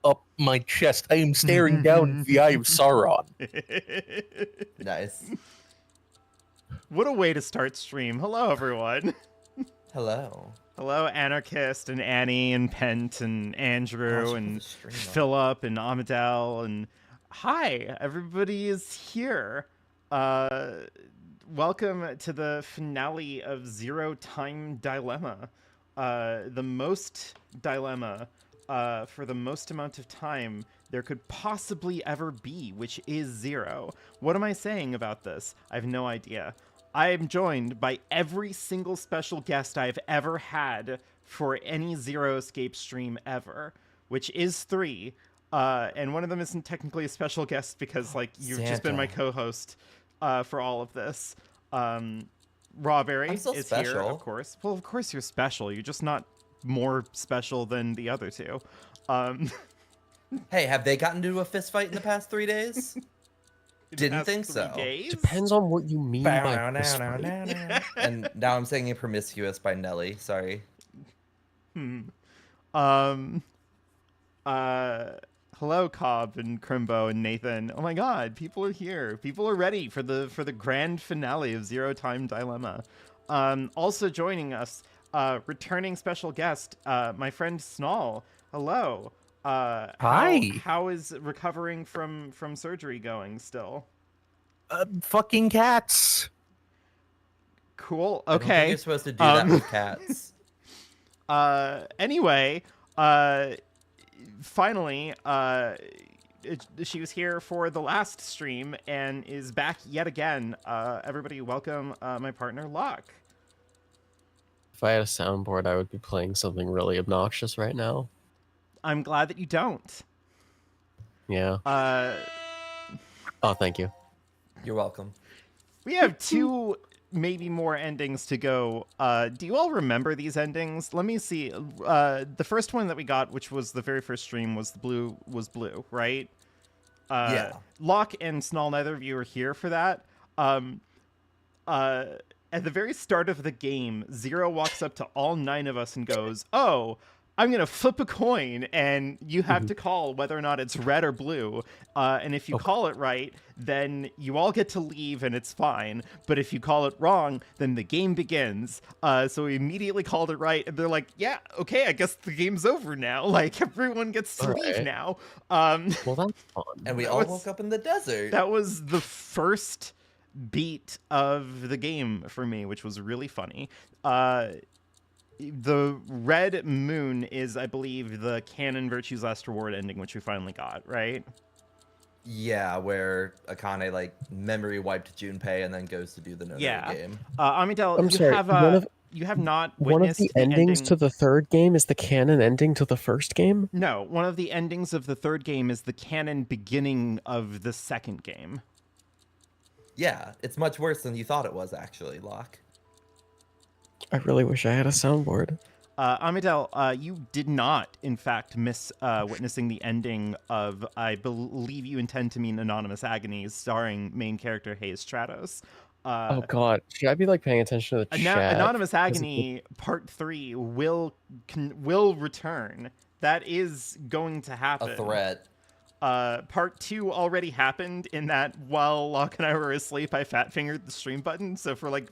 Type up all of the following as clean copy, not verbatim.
up my chest. I am staring down the eye of Sauron. Nice. What a way to start stream. Hello, everyone. Hello. Hello, Anarchist and Annie and Pent and Andrew and Philip and Amadel and hi, everybody is here. Welcome to the finale of Zero Time Dilemma. The most dilemma for the most amount of time there could possibly ever be, which is 0. What am I saying about this? I have no idea. I am joined by every single special guest I've ever had for any Zero Escape stream ever, which is 3. And one of them isn't technically a special guest because, like, you've just been my co-host for all of this. Rawberry is special. here, of course. Well, of course you're special. You're just not more special than the other two. Hey, have they gotten into a fist fight in the past 3 days? Didn't think so. Depends on what you mean by fist fight. And now I'm saying promiscuous by Nelly. Sorry. Hello, Cobb and Crimbo and Nathan. Oh my God, people are here. People are ready for the grand finale of Zero Time Dilemma. Also joining us, returning special guest, my friend Snall. Hello. Hi. How is recovering from surgery going still? Fucking cats. Cool. I don't think Okay. you're supposed to do that with cats. Anyway, finally, she was here for the last stream and is back yet again. Everybody welcome my partner, Locke. If I had a soundboard, I would be playing something really obnoxious right now. I'm glad that you don't. Yeah. Oh, thank you. You're welcome. We have 2, maybe more endings to go. Do you all remember these endings? Let me see. The first one that we got, which was the very first stream, was blue, right? Yeah. Locke and Snall, neither of you are here for that. At the very start of the game, Zero walks up to all 9 of us and goes, "Oh, I'm going to flip a coin, and you have to call whether or not it's red or blue. And if you call it right, then you all get to leave, and it's fine. But if you call it wrong, then the game begins." So we immediately called it right, and they're like, "Yeah, okay, I guess the game's over now. Like, everyone gets to leave now." Well, that's fun. And we all woke up in the desert. That was the first beat of the game for me, which was really funny. The red moon is, I believe, the canon Virtue's Last Reward ending, which we finally got, right? Yeah, where Akane like memory wiped Junpei and then goes to do the no game. Amidel, you have not one of witnessed the endings to the third game is the canon ending to the first game? No, one of the endings of the third game is the canon beginning of the second game. Yeah, it's much worse than you thought it was, actually, Locke. I really wish I had a soundboard. Amidel, you did not, in fact, miss witnessing the ending of, I believe you intend to mean Anonymous Agonies, starring main character Hayes Stratos. Oh God, should I be like paying attention to the chat? Anonymous Agony Part 3 will return. That is going to happen. A threat. Part 2 already happened in that while Locke and I were asleep, I fat fingered the stream button. So for like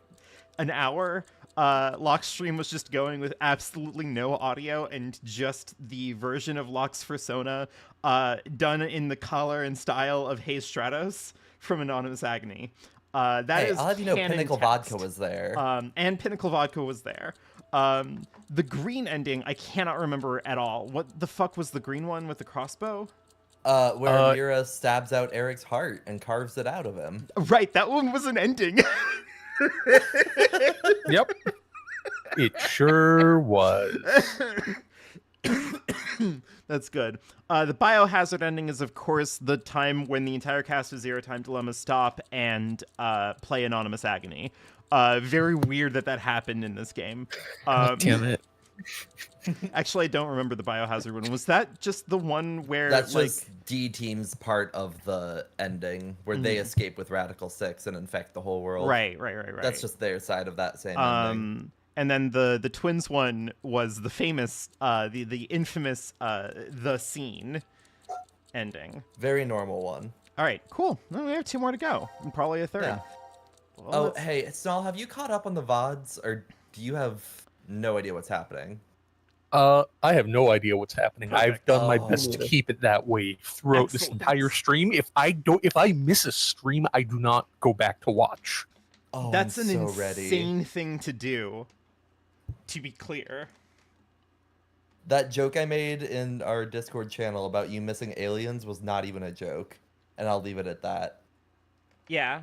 an hour, Locke's stream was just going with absolutely no audio and just the version of Locke's persona done in the color and style of Hayes Stratos from Anonymous Agony. I'll have you know Pinnacle Vodka was there. And Pinnacle Vodka was there. The green ending, I cannot remember at all. What the fuck was the green one with the crossbow? Where Mira stabs out Eric's heart and carves it out of him. Right, that one was an ending. Yep. It sure was. That's good. The biohazard ending is, of course, the time when the entire cast of Zero Time Dilemma stop and play Anonymous Agony. Very weird that happened in this game. Damn it. Actually, I don't remember the biohazard one. Was that just the one where that's just D Team's part of the ending where they escape with Radical 6 and infect the whole world? Right. That's just their side of that same ending. And then the twins one was the famous, the infamous, the scene ending. Very normal one. All right, cool. Well, we have 2 more to go, and probably a third. Yeah. Well, Oh, let's- hey, Snell, have you caught up on the VODs, or do you have no idea what's happening? I have no idea what's happening. I've Perfect. done my Oh. best to keep it that way throughout this Excellent. entire stream. If I miss a stream, I do not go back to watch. Oh, That's I'm an so ready. insane thing to do, to be clear. That joke I made in our Discord channel about you missing aliens was not even a joke, and I'll leave it at that. Yeah.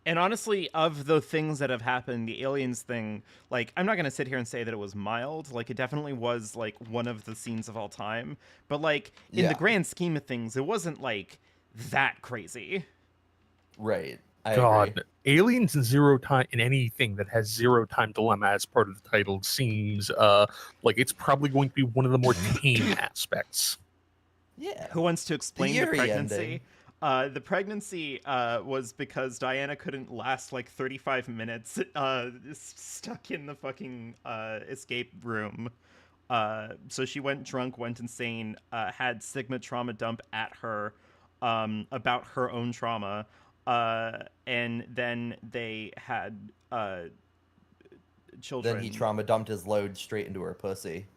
And honestly, of the things that have happened, the aliens thing, like, I'm not going to sit here and say that it was mild. Like, it definitely was, like, one of the scenes of all time. But, like, in the Yeah. grand scheme of things, it wasn't, like, that crazy. Right. I God, agree. aliens and zero time in anything that has zero time dilemma as part of the title seems like it's probably going to be one of the more tame aspects. Yeah. Who wants to explain the Yuri pregnancy? ending. The pregnancy was because Diana couldn't last like 35 minutes stuck in the fucking escape room. So she went drunk, went insane, had Sigma trauma dump at her about her own trauma. And then they had children. Then he trauma dumped his load straight into her pussy.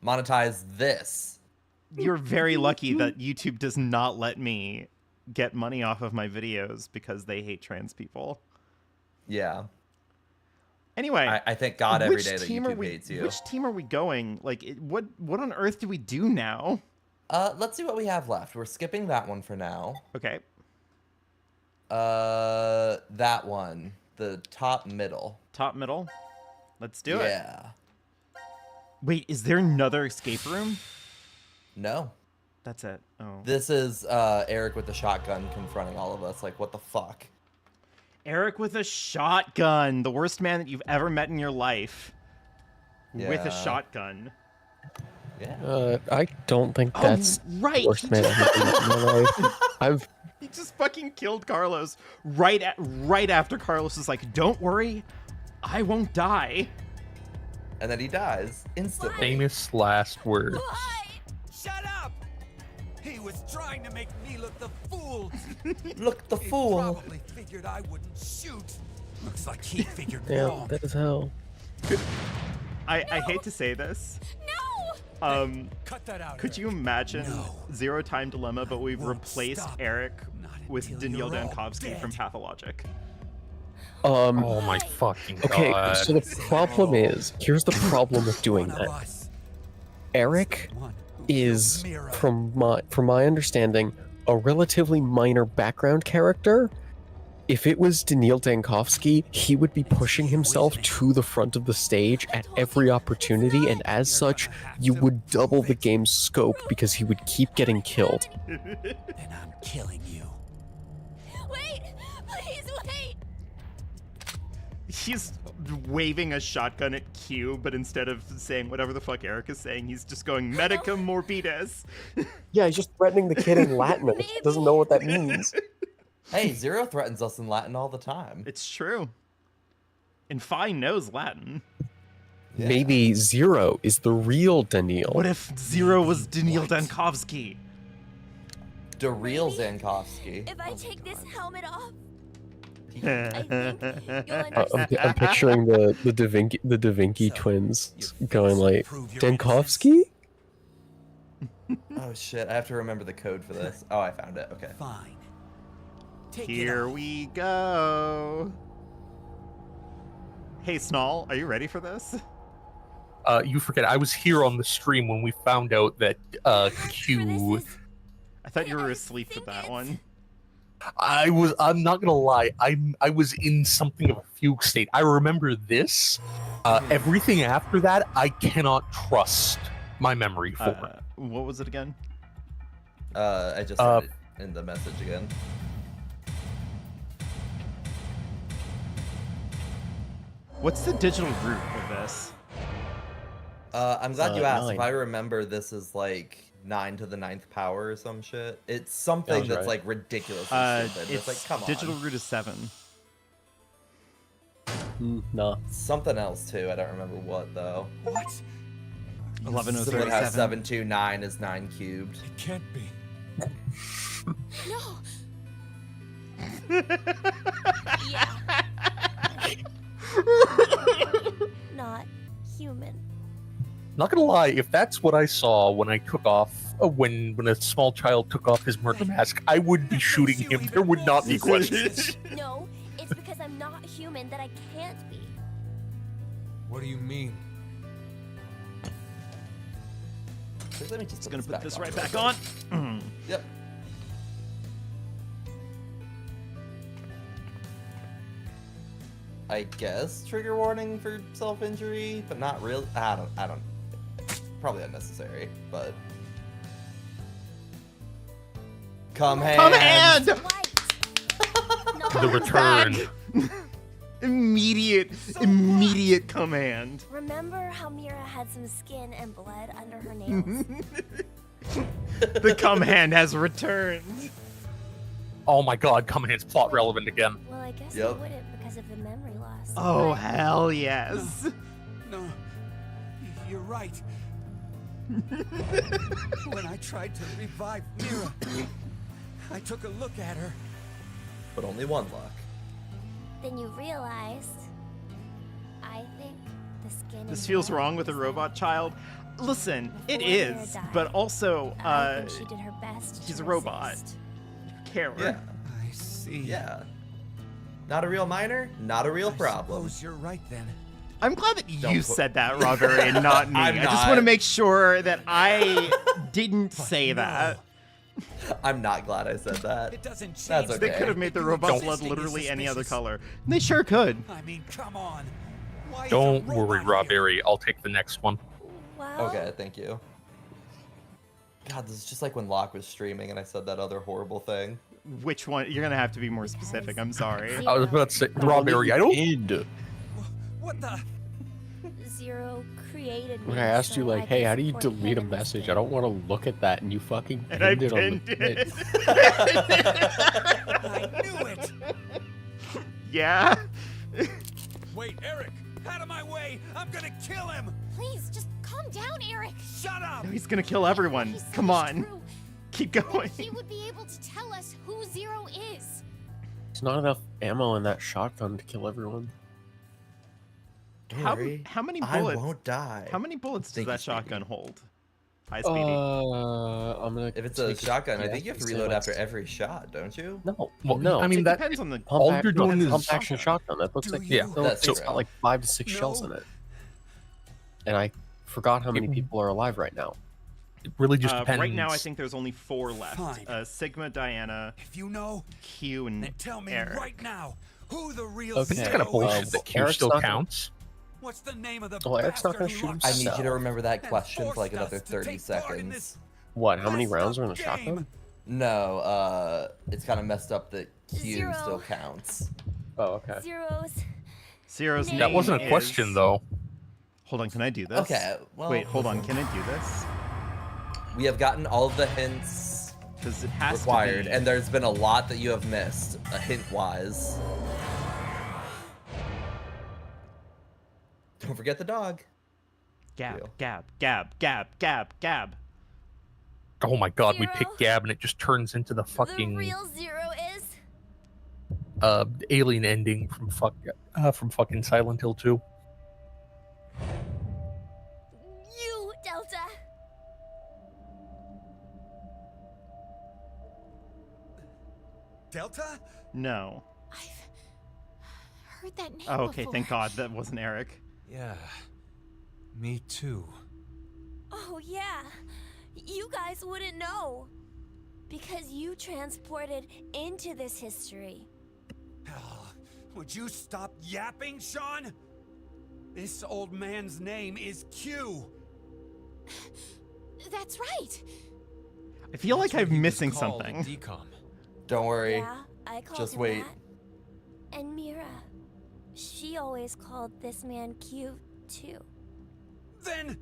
Monetize this. You're very lucky that YouTube does not let me get money off of my videos because they hate trans people. Yeah. Anyway, I thank God every which day that team are YouTube we? hates you. Which team are we going? Like, what on earth do we do now? Let's see what we have left. We're skipping that one for now. Okay, That one. The top middle. top middle. Let's do it. Yeah. Wait, is there another escape room? No. That's it. Oh, This is Eric with the shotgun confronting all of us. Like, what the fuck? Eric with a shotgun, the worst man that you've ever met in your life. With a Yeah. shotgun. Yeah. I don't think that's right. the worst man I've ever met in my life. He just fucking killed Carlos right after Carlos is like, "Don't worry, I won't die." And then he dies instantly. Famous last words. Why? Shut up! He was trying to make me look the fool. Look, the He fool. probably figured I wouldn't shoot. Looks like he figured Yeah, wrong. that is hell. I hate to say this. No! Cut that out. Could Eric. you imagine No. Zero Time Dilemma, but we've Won't replaced stop. Eric Not with until Danielle you're all Dankovsky from dead. Pathologic? Oh my fucking Okay, god. so the problem is, here's the problem with doing One of that. us. Eric One who is, killed Mira. from my understanding, a relatively minor background character. If it was Daniil Dankovsky, he would be pushing himself to the front of the stage at every opportunity, and as such, you would double the game's scope because he would keep getting killed. Then I'm killing you. Wait! Please wait! He's waving a shotgun at Q, but instead of saying whatever the fuck Eric is saying, he's just going Medicum Morbidus. Yeah, he's just threatening the kid in Latin and doesn't know what that means. Hey, Zero threatens us in Latin all the time. It's true. And Fine knows Latin. Yeah. Maybe Zero is the real Daniil. What if Zero was Daniil Dankovsky? The real Zankovsky. If I take this helmet off, I think you'll understand. I'm picturing the Da Vinci twins you going like, prove your Dankovsky? Oh shit, I have to remember the code for this. Oh, I found it. Okay. Fine. Take it Here off. we go. Hey, Snall, are you ready for this? You forget, I was here on the stream when we found out that Q. I thought you were I asleep with think that it's- one. I'm not gonna lie, I was in something of a fugue state. I remember this. Everything after that, I cannot trust my memory for. What was it again? I just said it in the message again. What's the digital root of this? I'm glad you asked. 9. If I remember, this is like 9 to the 9th power or some shit. It's something Sounds that's right. like ridiculously stupid. It's like, come on. digital root is 7. No. Something else too. I don't remember what though. What? Someone has 11037. 729 is 9 cubed. It can't be. No. Yeah. Not human. Not gonna lie, if that's what I saw when I took off, when a small child took off his murder mask, I would be shooting him. There would not be questions. No, it's because I'm not human that I can't be. What do you mean? Let me just Gonna put this right real back quick. on. Yep. I guess trigger warning for self-injury, but not really. I don't. Probably unnecessary, but. Come hand. Come hand! White. The return. Immediate command. Remember how Mira had some skin and blood under her nails? The come hand has returned. Oh my god, Command's plot relevant again. Well, I guess Yep. you wouldn't because of the memory loss. Oh, but hell yes. No, you're right. When I tried to revive Mira, I took a look at her. But only one luck. then you realized, I think the skin. This and feels blood wrong with a was robot enough. child. Listen, it Before Mira is, died, but also, I think she did her best. he's to a robot. resist. Carer. Yeah. I see. Yeah. Not a real minor, not a real problem. Suppose you're right then. I'm glad that Don't you put- said that, Rawberry, and not me. I'm I just not. want to make sure that I didn't say no. that. I'm not glad I said that. It doesn't change. That's They okay. could have made the You robot blood existing is literally any other suspicious. color. They sure could. I mean, come on. Why is Don't a worry, robot here? Rawberry. I'll take the next one. Well, Okay, thank you. God, this is just like when Locke was streaming and I said that other horrible thing. Which one? You're gonna have to be more specific. I'm sorry. I was about to say, Rawberry, I don't. What the? Zero created me. When I asked you, so like, I hey, could how do you support delete a him in his message? I thing. don't want to look at that, and you fucking And I pinned it on the pinned pin. it. I knew it. Yeah. Wait, Eric, out of my way. I'm gonna kill him. Please, just calm down, Eric. Shut up. No, he's gonna kill everyone. He's so Come on. true. Keep going. He would be able to tell us who Zero is. There's not enough ammo in that shotgun to kill everyone. Don't How, worry. how many I bullets? won't die. How many bullets does Thank you, that Speedy. shotgun hold? Hi, Speedy. I'm gonna. If it's a take shotgun, I guess think you have to and say, reload like, after every shot, don't you? No, Well, no. I mean, it that depends on the. Pump all ac- you're no, doing it's a is- pump action shotgun. That looks Do like you? yeah, That's it's right. got like 5 to 6 shells in No. it. And I forgot how many It- people are alive right now. it really just depends. Right now, I think there's only 4 left. Fine. Sigma, Diana, If you know, Q, and then tell me Eric. right now who the real Okay, It's Zero kind of uh, bullshit is. that Q Eric's still not gonna- counts. What's the name of the Well, Eric's not bastard gonna who shoot locked I us need up you to remember that and question for like forced another us to 30 take part in seconds. this What? How many messed rounds up are in the shotgun? game? No, it's kind of messed up that Q Zero. still counts. Oh, okay. Zero's That That name wasn't a question, is- though. Hold on, can I do this? Okay, well. Wait, hold on, can I do this? We have gotten all of the hints Because it has required, to be. and there's been a lot that you have missed, hint-wise. Don't forget the dog. Gab, Real. gab, gab, gab, gab, gab. Oh my god, we Zero. pick Gab and it just turns into the The fucking real Zero is. alien ending from fucking Silent Hill 2. You, Delta. Delta? No. I've heard that name Oh, okay, before. thank God that wasn't Eric. Yeah, me too. Oh, yeah. You guys wouldn't know. Because you transported into this history. Would you stop yapping, Sean? This old man's name is Q. That's right. I feel like That's what I'm he was missing called something. in decom. Don't worry. Yeah, I called just him wait. that. And Mira. She always called this man Q, too. Then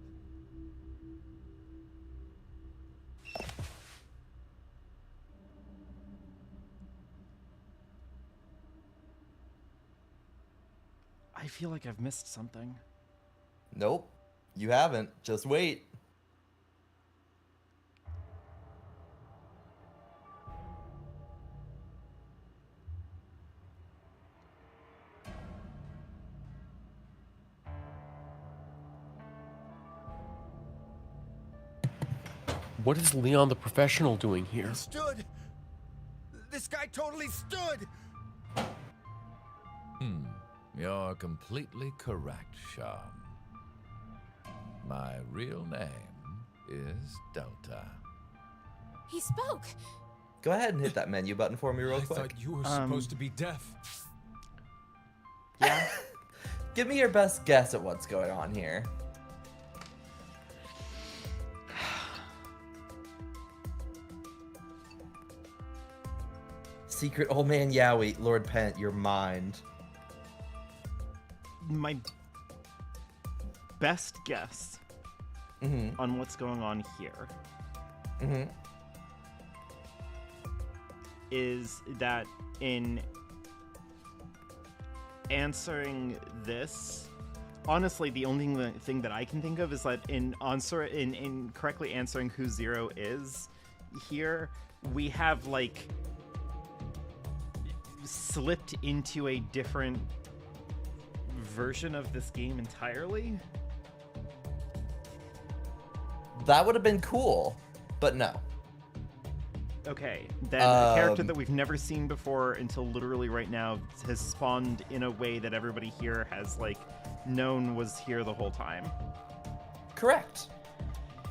I feel like I've missed something. Nope, you haven't. Just wait. What is Leon the Professional doing here? He stood. This guy totally stood. You're completely correct, Sean. My real name is Delta. He spoke. Go ahead and hit that menu button for me real I quick. thought you were supposed to be deaf. Yeah. Give me your best guess at what's going on here. Secret old man Yowie, Lord Pent, your mind. My best guess Mm-hmm. on what's going on here Mm-hmm. is that in answering this, honestly, the only thing that I can think of is that in correctly answering who Zero is here, we have like slipped into a different version of this game entirely. That would have been cool, but no. Okay, then a character that we've never seen before until literally right now has spawned in a way that everybody here has like known was here the whole time. Correct.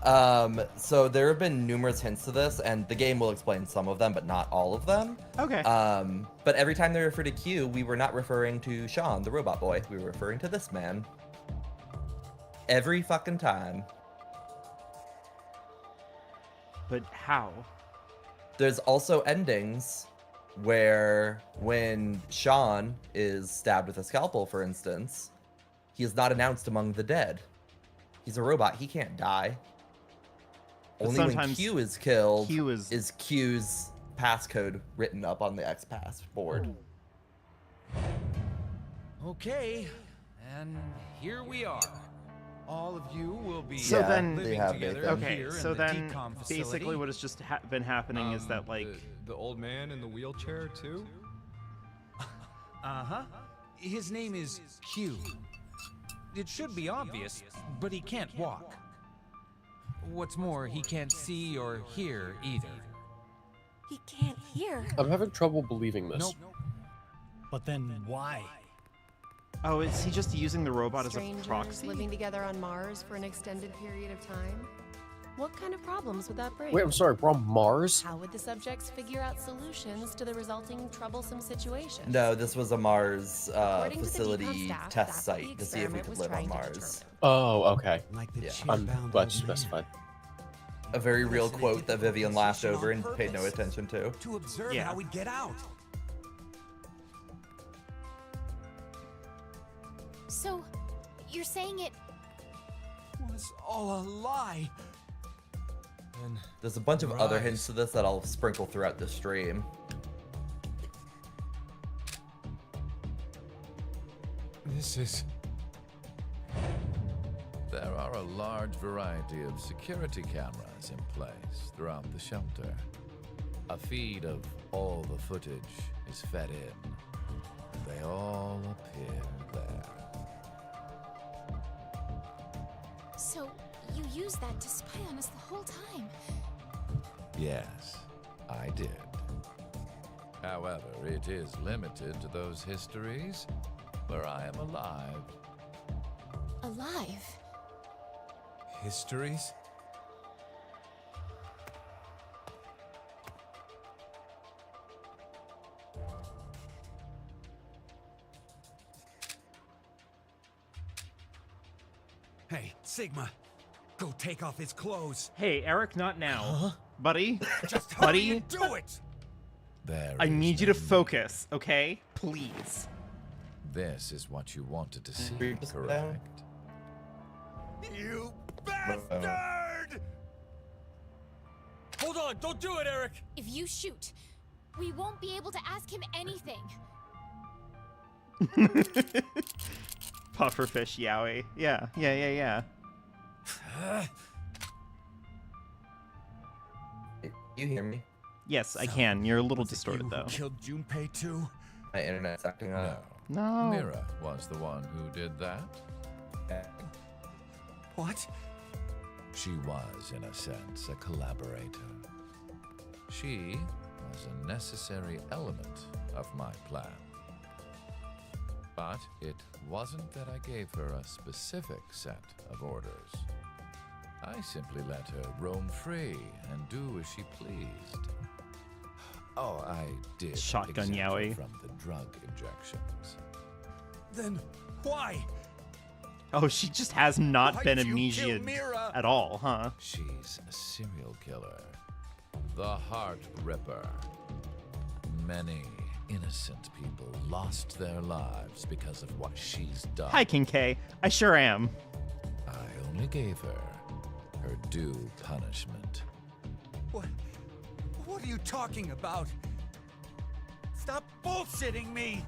So there have been numerous hints to this, and the game will explain some of them, but not all of them. Okay. But every time they refer to Q, we were not referring to Sean, the robot boy. We were referring to this man. Every fucking time. But how? There's also endings where when Sean is stabbed with a scalpel, for instance, he is not announced among the dead. He's a robot. He can't die. But Only when sometimes Q is killed Q is- Q's passcode written up on the XPass board. Okay, and here we are. All of you will be So Yeah, then- they living have together Nathan. Okay, here so in the then decom basically facility. what has just been happening is that like the old man in the wheelchair too. Uh-huh. His name is Q. It should be obvious, but he can't walk. What's more, he can't see or hear either. He can't hear. I'm having trouble believing this. Nope. But then why? oh, is he just using the robot as a Strangers proxy? living together on Mars for an extended period of time? What kind of problems would that bring? Wait, I'm sorry, we're on Mars? How would the subjects figure out solutions to the resulting troublesome situations? No, this was a Mars According to the facility decom staff, test that's what the site to see if we experiment could was live on trying to Mars. determine. Oh, okay. Like the Yeah. I'm chair-bound glad old you man. specified. A very real Placed in a quote that difficult Vivian laughed position over on and paid no purpose. attention to. To observe Yeah. how we'd get out. So, you're saying it Was all a lie. And There's a bunch of other Right. hints to this that I'll sprinkle throughout the stream. this is... There are a large variety of security cameras in place throughout the shelter. A feed of all the footage is fed in. They all appear there. So, you used that to spy on us the whole time. Yes, I did. However, it is limited to those histories where I am alive. Alive? histories? Hey, Sigma, go take off his clothes. Hey, Eric, not now. Buddy, Just hurry buddy, and do it! There I is need you no to focus, okay? Please. This is what you wanted to see, Read this down. correct? You bastard! Hold on, don't do it, Eric! If you shoot, we won't be able to ask him anything. Pufferfish Yowie. Yeah. You hear me? Yes, I can. You're a little distorted, though. Killed Junpei too? My internet's acting No. up. No. Mira was the one who did that. What? She was, in a sense, a collaborator. She was a necessary element of my plan. But it wasn't that I gave her a specific set of orders. I simply let her roam free and do as she pleased. Oh, I did Shotgun exempt her Yowie. from the drug injections. Then why? Oh, she just has not Why'd been you kill amnesia Mira? at all, huh? She's a serial killer. The Heart Ripper. Many innocent people lost their lives because of what she's done. Hi, King K. I sure am. I only gave her her due punishment. What are you talking about? Stop bullshitting me!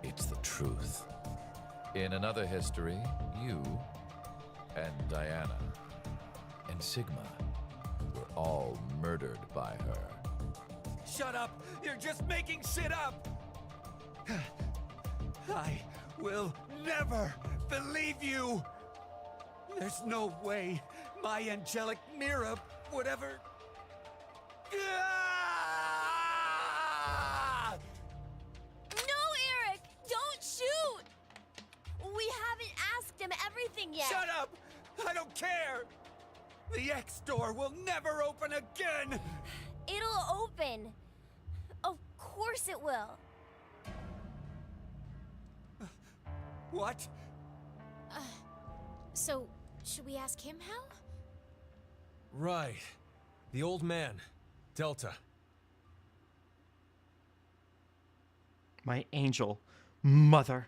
It's the truth. In another history, you and Diana and Sigma were all murdered by her. Shut up! You're just making shit up! I will never believe you! There's no way my angelic Mira would ever... Ah! No, Eric! Don't shoot! We haven't asked him everything yet. Shut up! I don't care! The X door will never open again! It'll open. Of course it will. What? So, should we ask him how? Right. The old man. Delta. My angel mother.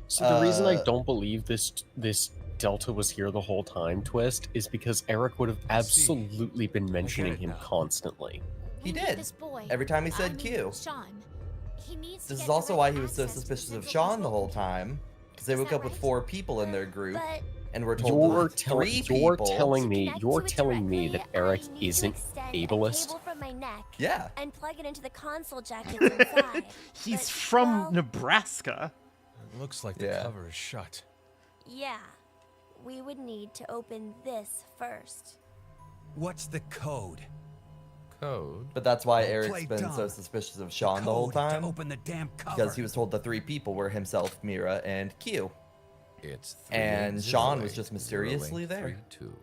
So the reason I don't believe this Delta was here the whole time twist is because Eric would have absolutely been mentioning him now. constantly. He We need did. This boy. Every time he I said mean, Q. Sean. He needs to This get is also direct why he was so access to suspicious of Central Sean the Control whole time. Because they Is woke that up with right? 4 people in their group, But and we're told You're there were 3 people. telling to me connect you're to it telling me that directly, Eric I need to isn't extend ableist? a cable from my neck Yeah. and plug it into the console jacket inside. He's But, from well, Nebraska. It looks like the Yeah. cover is shut. Yeah. We would need to open this first. What's the code? Code? But that's why Play Eric's been so dumb. suspicious of Sean the whole Code time. to open the damn cover. Because he was told the 3 people were himself, Mira, and Q. It's And Sean was just mysteriously there. 380832.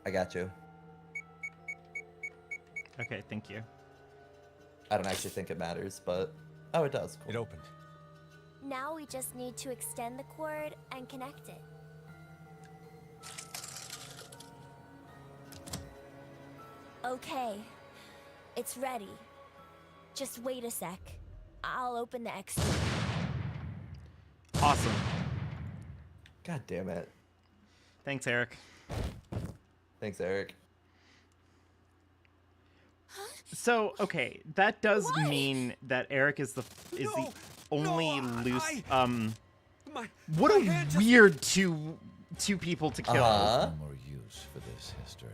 I got you. Okay, thank you. I don't actually think it matters, but... Oh, it does. It Cool. opened. Now we just need to extend the cord and connect it. Okay. It's ready. Just wait a sec. I'll open the X. Awesome. God damn it. Thanks, Eric. Thanks, Eric. So, okay, that does Why? mean that Eric is the No, only no, loose. My, What my a hand just- weird two people to kill. Uh-huh. No more use for this history.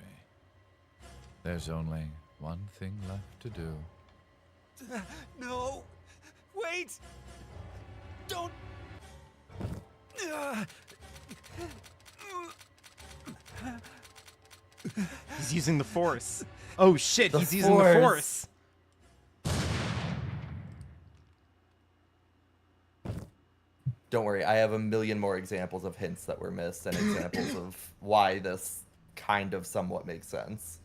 There's only one thing left to do. No! Wait! Don't! He's using the Force. Oh shit, The he's using the Force. Force. Don't worry, I have a million more examples of hints that were missed and examples of why this kind of somewhat makes sense.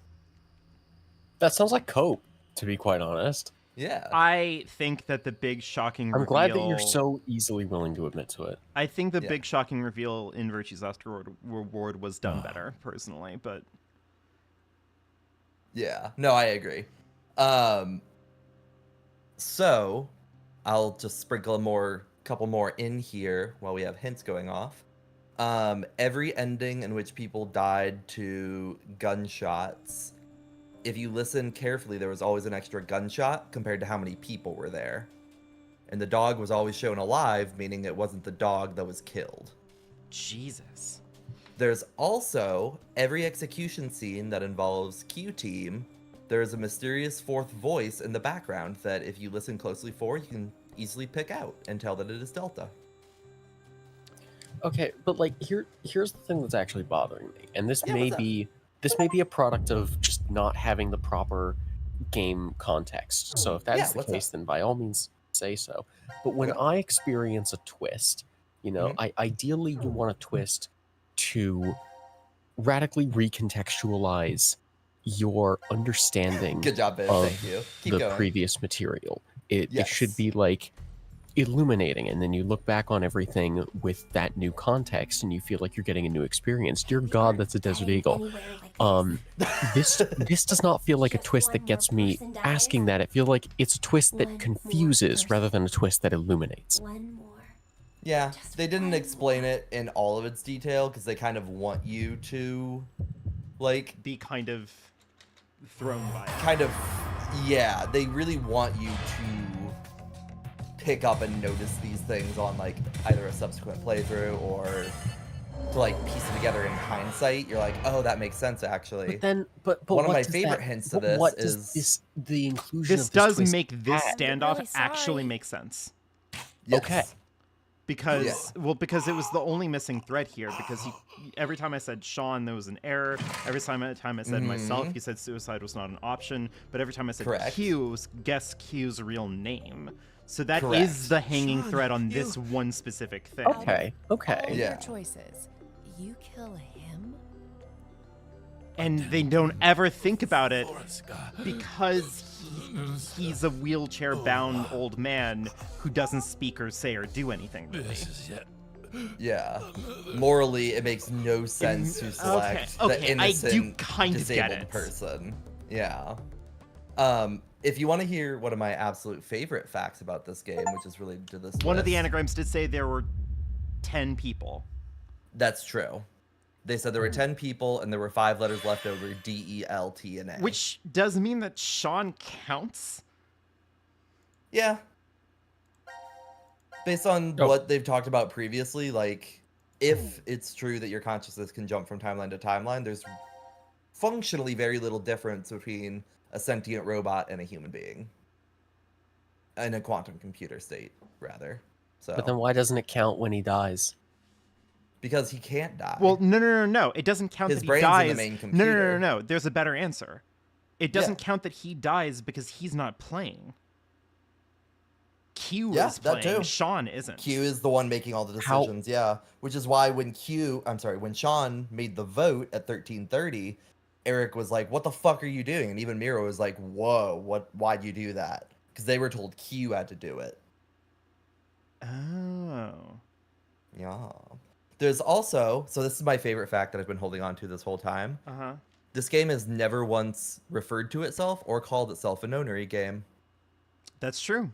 That sounds like Cope, to be quite honest. Yeah. I think that the big shocking I'm reveal... glad that you're so easily willing to admit to it. I think the Yeah. big shocking reveal in Virtue's Last Reward was done better, personally, but... Yeah. No, I agree. So I'll just sprinkle a couple more in here while we have hints going off. Every ending in which people died to gunshots, if you listen carefully, there was always an extra gunshot compared to how many people were there. and the dog was always shown alive, meaning it wasn't the dog that was killed. Jesus. There's also every execution scene that involves Q Team, there's a mysterious fourth voice in the background that if you listen closely for, you can easily pick out and tell that it is Delta. Okay, but like here's the thing that's actually bothering me, and this Yeah, may what's up? be a product of just not having the proper game context. So if that Yeah, is the what's case, up? then by all means say so. But when Okay. I experience a twist, ideally you want a twist to radically recontextualize your understanding Good job, Biz. of Thank you. Keep the going. previous material. It should Yes. be like illuminating, and then you look back on everything with that new context and you feel like you're getting a new experience. Dear God, that's a Desert Eagle. This does not feel like a twist that gets me asking that. It feels like it's a twist that confuses rather than a twist that illuminates. One more. Yeah, they didn't explain it in all of its detail because they kind of want you to, like, Be kind of thrown by it. yeah, they really want you to pick up and notice these things on, like, either a subsequent playthrough or to, like, piece it together in hindsight. You're like, oh, that makes sense, actually. But then, but One of what my does favorite that- hints to but this what is does the inclusion This of this does twist make this add? standoff Really actually sorry. make sense. yes. Okay. Because because it was the only missing thread here. Because every time I said Sean, there was an error. Every time I said myself, he said suicide was not an option. But every time I said Correct. Q, it was guess Q's real name. So that is Correct. the hanging Sean, thread on you- this one specific thing. Okay. Okay. All Yeah. your choices. You kill him? And they don't ever think about it because he's a wheelchair-bound old man who doesn't speak or say or do anything. Really. Yeah. Morally, it makes no sense to select the okay, I do innocent kind of get disabled it. person. Yeah. If you want to hear one of my absolute favorite facts about this game, which is related to this One of the twist, anagrams did say there were 10 people. that's true. They said there were 10 people and there were 5 letters left over, D, E, L, T, and A. Which does mean that Sean counts? Yeah. Based on Oh. what they've talked about previously, like, if it's true that your consciousness can jump from timeline to timeline, there's functionally very little difference between a sentient robot and a human being. In a quantum computer state, rather. So, But then why doesn't it count when he dies? because he can't die. Well, no. It doesn't count His that he brain's in the dies. main No. computer. There's a better answer. It doesn't Yeah. count that he dies because he's not playing. Q Yeah, is that playing. too. Sean isn't. Q is the one making all the How- decisions, yeah. Which is why when when Sean made the vote at 1330, Eric was like, "What the fuck are you doing?" And even Miro was like, "Whoa, why'd you do that?" Because they were told Q had to do it. Oh. Yeah. There's also, so this is my favorite fact that I've been holding on to this whole time. Uh-huh. This game has never once referred to itself or called itself a nonary game. That's true.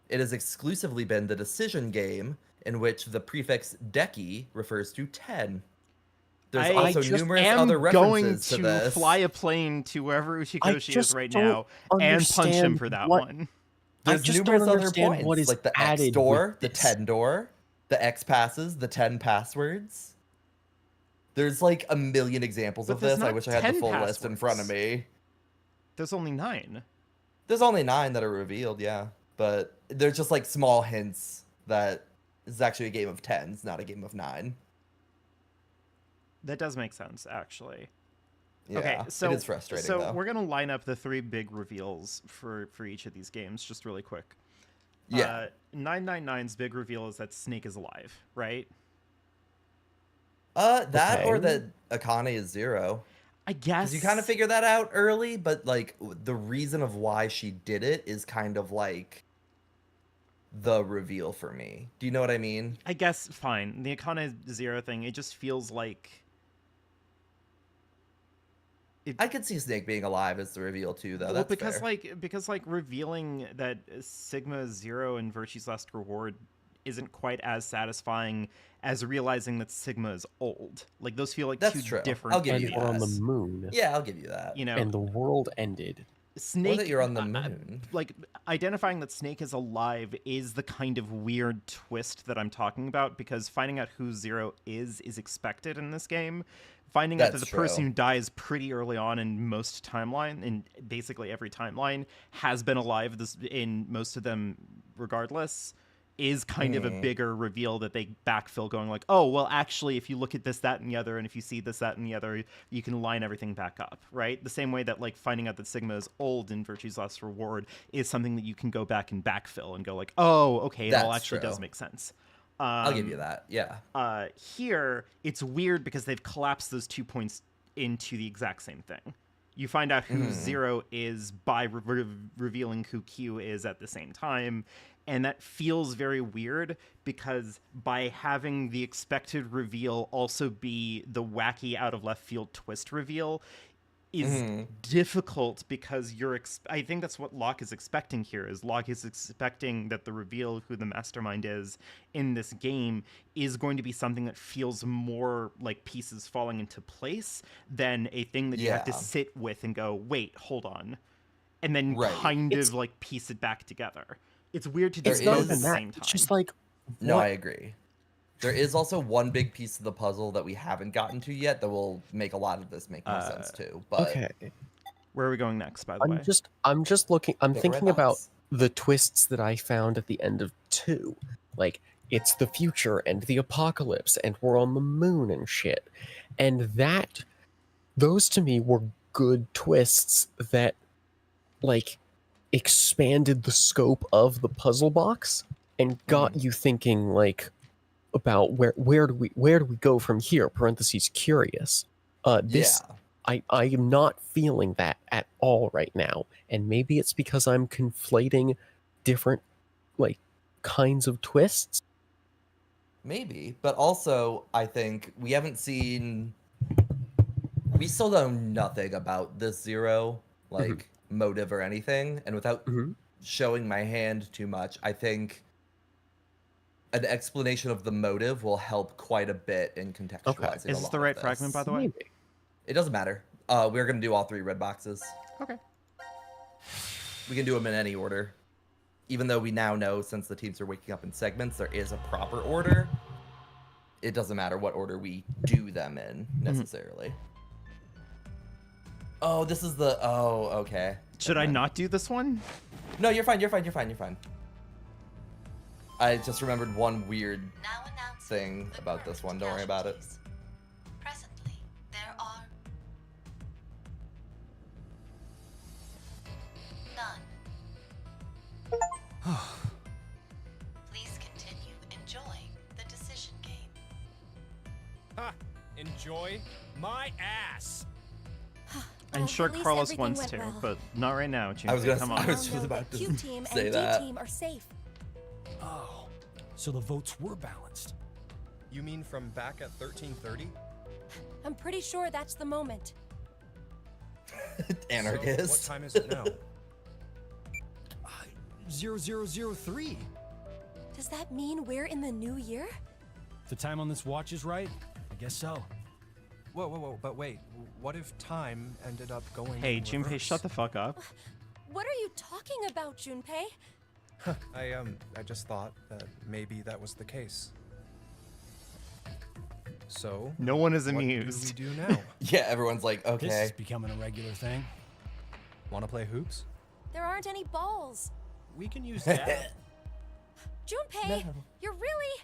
It has exclusively been the decision game in which the prefix Deki refers to 10. There's I also just numerous am other going references to to this. fly a plane to wherever Uchikoshi is just right don't now and punch him understand for that what- one. There's I just numerous don't other understand points, what is like the X added door, with the this. 10 door, the X passes, the 10 passwords. There's like a million examples But of there's this. I not wish I had 10 the full list in front of passwords. me. There's only 9. There's only 9 that are revealed, yeah. But there's just like small hints that this is actually a game of 10s, not a game of 9. That does make sense, actually. Yeah, Okay, so it is frustrating So though. we're gonna line up the 3 big reveals for each of these games, just really quick. Yeah. 999's big reveal is that Snake is alive, right? That or Okay. that Akane is 0. I guess. Because you kind of figure that out early, but like the reason of why she did it is kind of like the reveal for me. Do you know what I mean? I guess fine. The Akane 0 thing, it just feels like. I could see Snake being alive as the reveal too, though. Well, That's because fair. because revealing that Sigma 0 in Virtue's Last Reward isn't quite as satisfying as realizing that Sigma is old. Like those feel like That's two true. different I'll give And you ideas. we're on the Yes. moon, Yeah, I'll give you that. You know, and the world ended. Snake, that you're on the moon. Like, identifying that Snake is alive is the kind of weird twist that I'm talking about, because finding out who Zero is expected in this game. Finding out that the That's person true. who dies pretty early on in most timeline, in basically every timeline, has been alive in most of them regardless, is kind of a bigger reveal that they backfill, going like, oh, well, actually, if you look at this, that, and the other, and if you see this, that, and the other, you can line everything back up, right? The same way that, like, finding out that Sigma is old in Virtue's Last Reward is something that you can go back and backfill and go like, oh, okay, it all That's actually true. does make sense. I'll give you that. Yeah. Here, it's weird because they've collapsed those 2 points into the exact same thing. You find out who Zero is by revealing who Q is at the same time, and that feels very weird because by having the expected reveal also be the wacky out of left field twist reveal is difficult, because I think that's what Locke is expecting here. Is Locke is expecting that the reveal of who the mastermind is in this game is going to be something that feels more like pieces falling into place than a thing that you have to sit with and go, wait, hold on, and then kind of like piece it back together. It's weird to do both at the same time. It's just like, No, I agree. There is also one big piece of the puzzle that we haven't gotten to yet that will make a lot of this make more sense too. But okay. Where are we going next, by the way? I'm just looking. I'm Pick a red thinking about box. the twists that I found at the end of 2. Like, it's the future and the apocalypse, and we're on the moon and shit. And those to me were good twists that, like, expanded the scope of the puzzle box and got you thinking, like, about where do we go from here? Parentheses curious. This I am not feeling that at all right now, and maybe it's because I'm conflating different like kinds of twists. Maybe, but also I think we still know nothing about this Zero like motive or anything, and without showing my hand too much, I think an explanation of the motive will help quite a bit in contextualizing. Is this the right fragment, by the way? Maybe. It doesn't matter. We're gonna do all 3 red boxes. Okay. We can do them in any order. Even though we now know, since the teams are waking up in segments, there is a proper order. It doesn't matter what order we do them in, necessarily. Oh, this is the... Oh, okay. Should I not do this one? No, you're fine, you're fine, you're fine, you're fine. I just remembered one weird thing about this one. Don't worry about it. Presently, there are none. Please continue enjoying the decision game. Ha! Enjoy my ass! I'm sure at least Carlos everything wants went to, well. but not right now, Junpei. I was gonna- Come I on. was just about to Q team say and that. D team are safe. Oh, so the votes were balanced. You mean from back at 1330? I'm pretty sure that's the moment. Anarchist. So what time is it now? 0003. Does that mean we're in the new year? If the time on this watch is right, I guess so. Whoa, but wait. What if time ended up going Hey, in Junpei, reverse? shut the fuck up. What are you talking about, Junpei? I just thought that maybe that was the case. So, No one is what amused. do we do now? Yeah, everyone's like, This is okay. becoming a regular thing. Want to play hoops? There aren't any balls. We can use that. Junpei, you're really...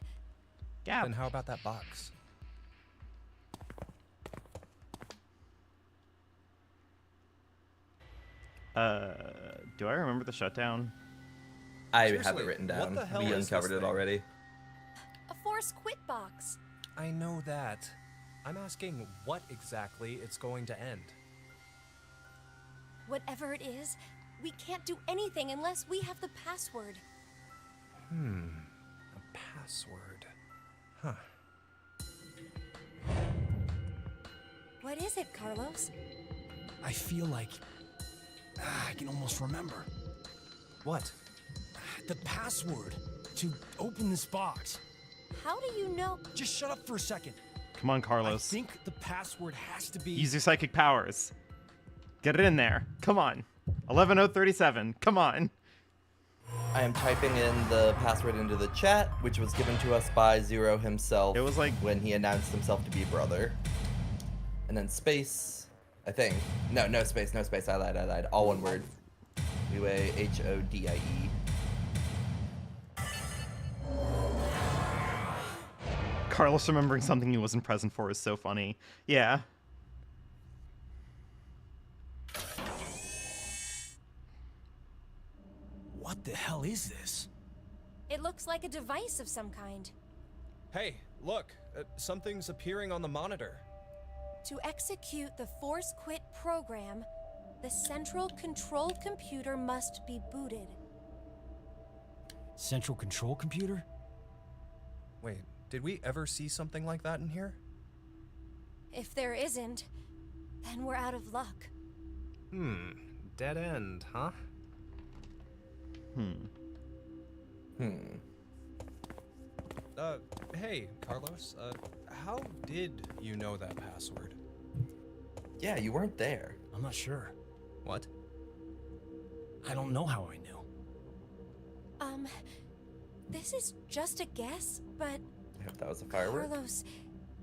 Yeah. Then how about that box? Do I remember the shutdown? I have Seriously, it written what down. the hell We is this uncovered it thing? already. A force quit box. I know that. I'm asking what exactly it's going to end. Whatever it is, we can't do anything unless we have the password. A password. Huh. What is it, Carlos? I feel like I can almost remember What? the password to open this box. How do you know? Just shut up for a second. Come on, I Carlos. think the password has to be. Use your psychic powers. Get it in there. Come on. 11037. Come on. I am typing in the password into the chat, which was given to us by Zero himself. It was like when he announced himself to be brother. And then space, I think. No space. I lied. All one word. Anyway, HODIE. Carlos remembering something he wasn't present for is so funny. Yeah. What the hell is this? It looks like a device of some kind. Hey, look, something's appearing on the monitor. To execute the Force Quit program, the central control computer must be booted. Central control computer? Wait, did we ever see something like that in here? If there isn't, then we're out of luck. Dead end, huh? Hey, Carlos, how did you know that password? Yeah, you weren't there. I'm not sure. What? I don't know how I knew. This is just a guess, but I hope that was a firework. Carlos,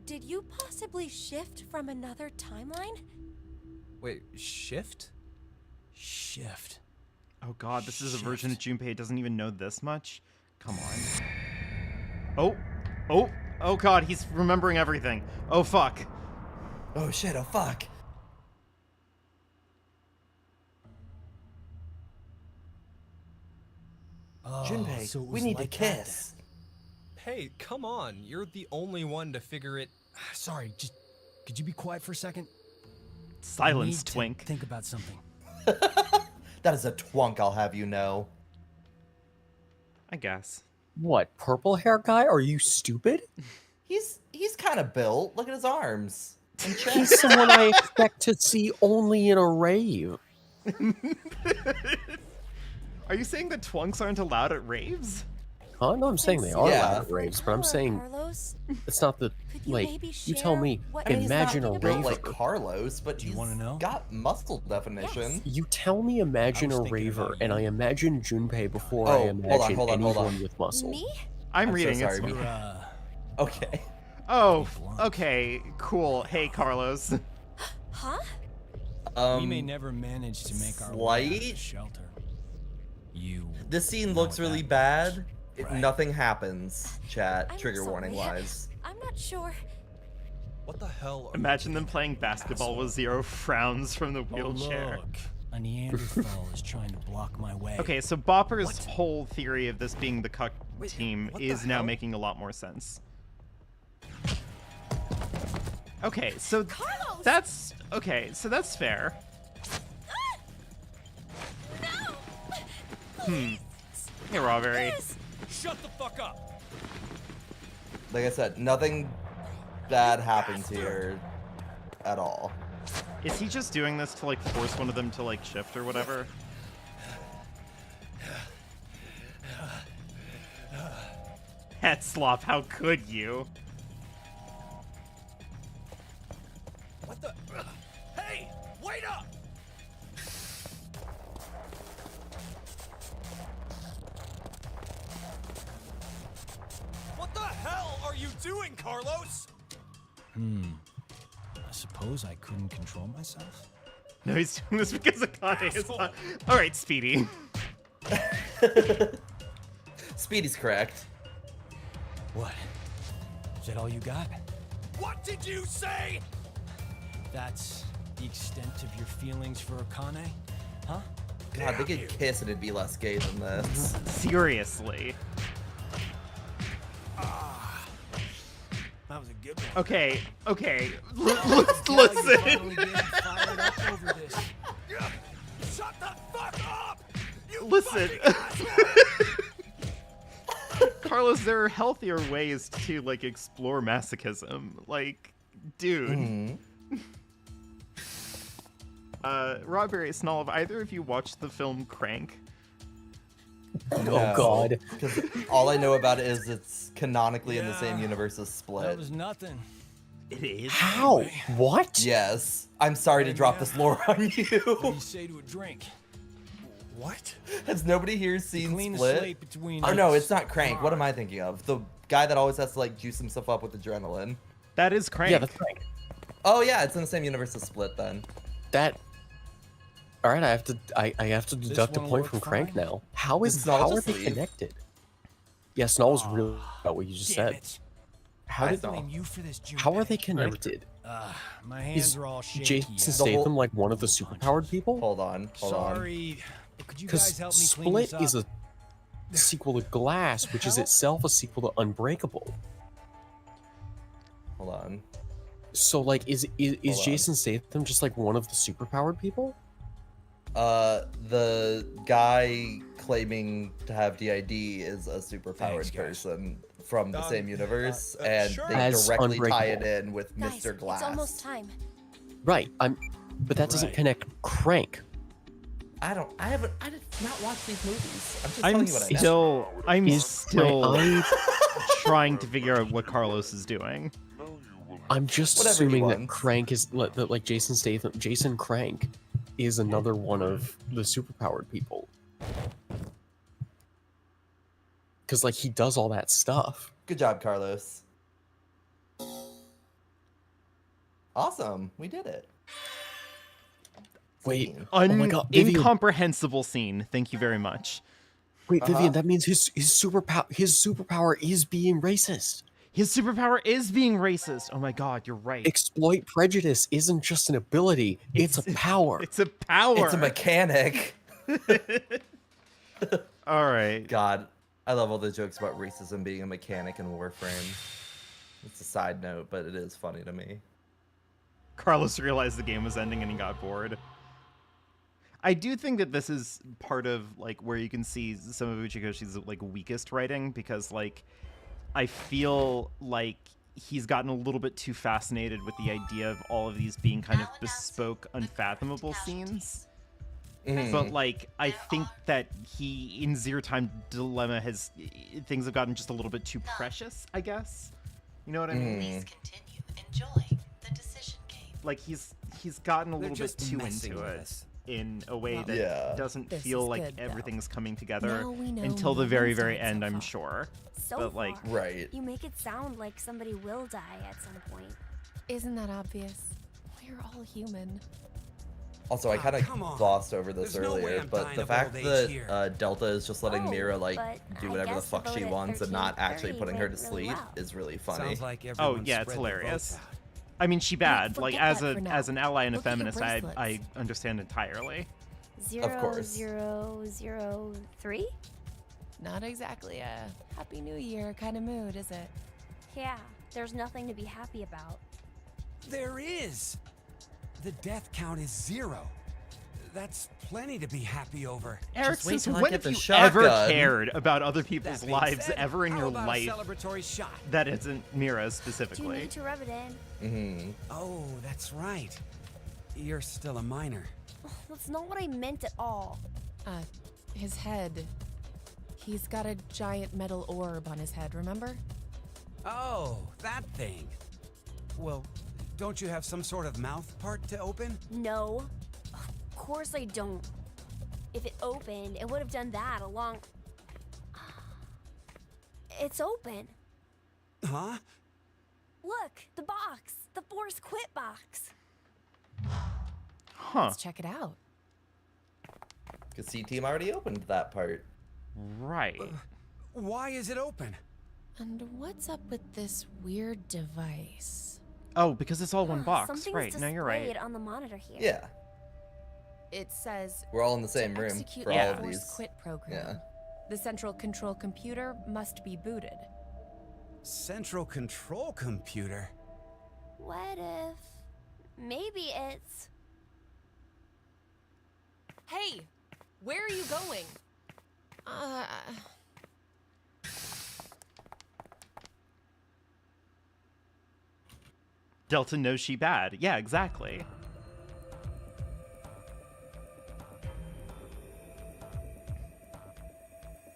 did you possibly shift from another timeline? Wait, shift? Shift. Oh god, this is a version of Junpei doesn't even know this much? Come on. Oh god, he's remembering everything. Oh fuck. Oh shit, oh fuck. Oh, Junpei, so it we was need like to that kiss. Hey, come on, you're the only one to figure it. Sorry, just could you be quiet for a second? Silence, I need to twink. think about something. That is a twunk, I'll have you know. I guess. What, purple hair guy? Are you stupid? He's kind of built. Look at his arms. And chest. He's someone I expect to see only in a rave. Are you saying that twunks aren't allowed at raves? Huh? No, I'm saying they are Yeah. allowed at raves, but I'm saying Carlos, it's not the, could you like, maybe you tell share me, what I mean, he's imagine not a built raver. like Carlos, but Do you he's wanna know? got muscle definition. You tell me imagine I a was thinking raver, about and you. I imagine Junpei before Oh, I hold on, imagine hold on, hold anyone on. with muscle. Me? I'm I'm so reading sorry, it. me- You're, Okay. Oh, blunt. okay, cool. Hey, Carlos. Huh? we may never manage to make our way out of the slight- shelter. You. This scene know looks what really that bad. means, If right? nothing happens, chat, I'm trigger warning sorry. wise. I'm not sure. What the hell? Are Imagine you them doing, playing basketball asshole? with Zero frowns from the Oh, wheelchair. look. A Neanderthal is trying to block my way. Okay, so Bopper's whole theory of this being the cuck Wait, team what the is now hell? making a lot more sense. Okay, so Carlos! that's okay, so that's fair. No! Hey, Rawberry. Yes! Shut the fuck up! Like I said, nothing bad happens here at all. Is he just doing this to like force one of them to like shift or whatever? Headslop, how could you? What the? Hey, wait up! What the hell are you doing, Carlos? I suppose I couldn't control myself. No, he's doing this because Akane is not. All right, Speedy. Speedy's correct. What? Is that all you got? What did you say? That's the extent of your feelings for Akane? Huh? God, they could kiss and it'd be less gay than this. Seriously. That was a good one. Okay, okay. Finally Listen. getting fired up over this. Shut the fuck up! You Listen. fucking asshole! Carlos, there are healthier ways to like explore masochism. Like, dude. Rawberry, Snall, have either of you watched the film Crank? Oh god. Because all I know about it is it's canonically in the same Yeah. universe as That Split. was nothing. It is. How? What? Yes. I'm sorry to drop this lore on What do you. you say to a drink? What? Has nobody here seen Clean the Split? slate between Oh no, us. it's not Crank. What am I thinking of? The guy that always has to like juice himself up with adrenaline. That is Crank. Yeah, that's right. Oh yeah, it's in the same universe as Split then. That. All right, I have to deduct a one point work from Crank fine? now. How Did is Snull how are just they leave? connected? Yeah, Snull was really about what you just Damn said. it. How I did Snull. Blame you for this, June. how are they connected? My hands Is are all shaky. Jason yeah. Statham like one of the superpowered people? Hold on. Sorry. But could you Because guys help me clean Split this up? is a sequel to Glass, which is itself a sequel to Unbreakable. Hold on. So like, is Hold on. Jason Statham just like one of the superpowered people? The guy claiming to have DID is a superpowered Thanks, guys. person from the same universe, and sure. they As directly tie it Unbreakable. in with Guys, Mr. Glass. it's almost time. But that doesn't Right. connect Crank. I did not watch these movies. I'm just I'm telling you what I know. still Is trying to figure out what Carlos is doing. I'm just Whatever he assuming that wants. Crank is like Jason Statham. Jason Crank is another one of the superpowered people. Because like he does all that stuff. Good job, Carlos. Awesome, we did it. Wait, Scene. oh my god, Vivian, Incomprehensible scene. Thank you very much. wait, Uh-huh. Vivian, that means his superpower is being racist. His superpower is being racist. Oh my god, you're right. Exploit prejudice isn't just an ability; it's a power. It's a power. It's a mechanic. All right. God, I love all the jokes about racism being a mechanic in Warframe. It's a side note, but it is funny to me. Carlos realized the game was ending and he got bored. I do think that this is part of like where you can see some of Uchikoshi's like weakest writing, because like I feel like he's gotten a little bit too fascinated with the idea of all of these being kind of bespoke, unfathomable scenes. But like I think that he in Zero Time Dilemma has things have gotten just a little bit too precious, I guess. You know what I mean? Mm. Continue enjoying the decision game. Like he's gotten a They're little bit just too messing into with it us. in a way that Yeah. doesn't This feel is like good, though. everything's coming together Now we know until the more very, than very so end, I'm far. sure. So But, like, far, Right. you make it sound like somebody will die at some point. Isn't that obvious? We're all human. Also, I Ah, kind of come on. glossed over this There's no way earlier, I'm but dying the of fact old age that here. Delta is just letting Oh, Mira like but do I whatever the guess the fuck she vote at wants and not actually 13:30 putting her to went really sleep well. is really funny. Sounds like Oh everyone yeah, it's spread their hilarious. votes out. I mean, she bad. Like forget as that a for now. as an ally and a Look at your feminist, I bracelets. understand entirely. 0003? Not exactly a Happy New Year kind of mood, is it? Yeah, there's nothing to be happy about. There is. The death count is 0. That's plenty to be happy over. Eric, wait since till I when get have the you ever shotgun. cared about other people's That being lives said, ever in how your about a life celebratory shot? that isn't Mira Do specifically? you need to rub it in? Mm-hmm. Oh, that's right. You're still a minor. That's not what I meant at all. His head. He's got a giant metal orb on his head, remember? Oh, that thing. Well, don't you have some sort of mouth part to open? No. Of course I don't. If it opened, it would have done that a long... It's open. Huh? Look, the box. The Force Quit box. Huh. Let's check it out. Because C-Team already opened that part. Right. Why is it open? And what's up with this weird device? Oh, because it's all one box. Something's Right. No, you're right. displayed on the monitor here. Yeah, It says we're all in the to same room execute for the all of Force these. Quit program. Yeah. The central control computer must be booted. Central control computer. What if... Maybe it's... Hey, where are you going? Delta knows she bad. Yeah, exactly.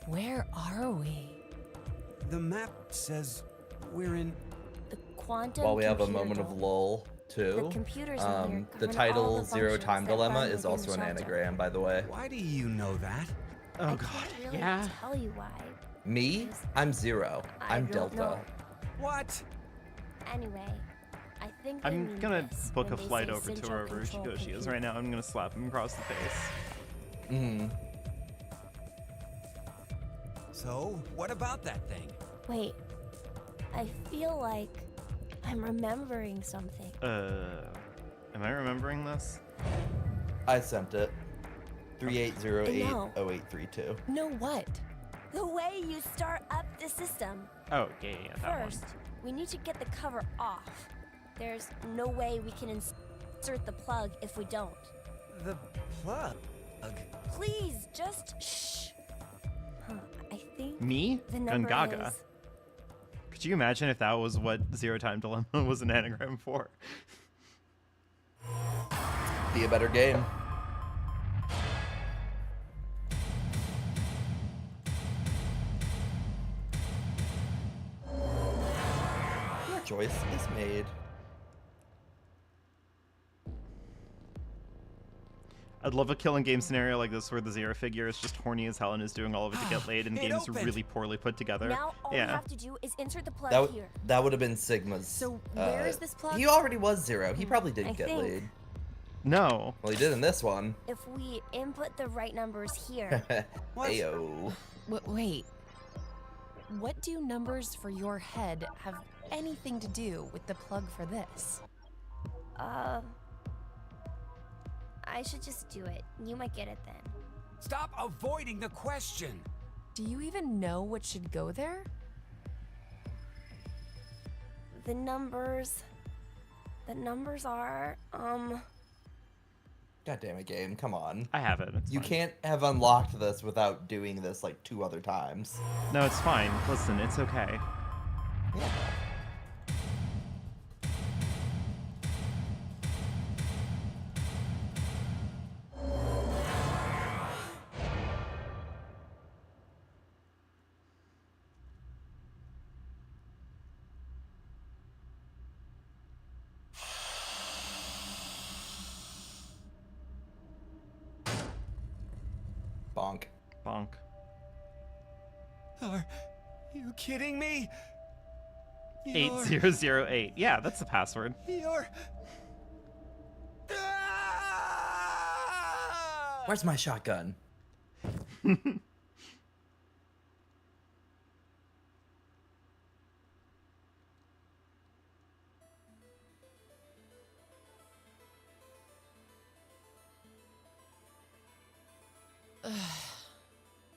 Where are we? The map says we're in. the quantum While we have a computer moment of dome. lull. too. The computers in here The govern all title the Zero functions Time that Dilemma run is within also the an shelter. anagram, by the way. Why do you know that? Oh I god, can't really yeah. tell you why. Me? I'm Zero. I'm don't Delta. know. What? Anyway, I think they I'm mean gonna this book a when they flight say over to central wherever control she is computer. right now. I'm gonna slap him across the face. Hmm. So, what about that thing? Wait, I feel like I'm remembering something. Am I remembering this? I sent it. No. 38080832. No what? The way you start up the system. Oh, yeah, that First, we need to get the cover off. There's no way we can insert the plug if we don't. The plug. Please, just shh. I think one. Me? the number Gungaga. is... Could you imagine if that was what Zero Time Dilemma was an anagram for? Be a better game. Your choice is made. I'd love a killing game scenario like this where the Zero figure is just horny as hell and is doing all of it to get laid, and the It game's opened. really poorly put together. Now all we Yeah. have to do is insert the plug here. That would have been Sigma's. So where is this plug? He already was Zero. He probably I didn't get think- laid. No. Well, he did in this one. If we input the right numbers here, What? Ayo. Wait. What do numbers for your head have anything to do with the plug for this? I should just do it. You might get it then. Stop avoiding the question. Do you even know what should go there? The numbers are, God damn it, game. Come on. I have it. It's You fine. can't have unlocked this without doing this like 2 other times. No, it's fine. Listen, it's okay. Yeah. Bonk. Bonk. Are you kidding me? 8008. Yeah, that's the password. You're... Where's my shotgun?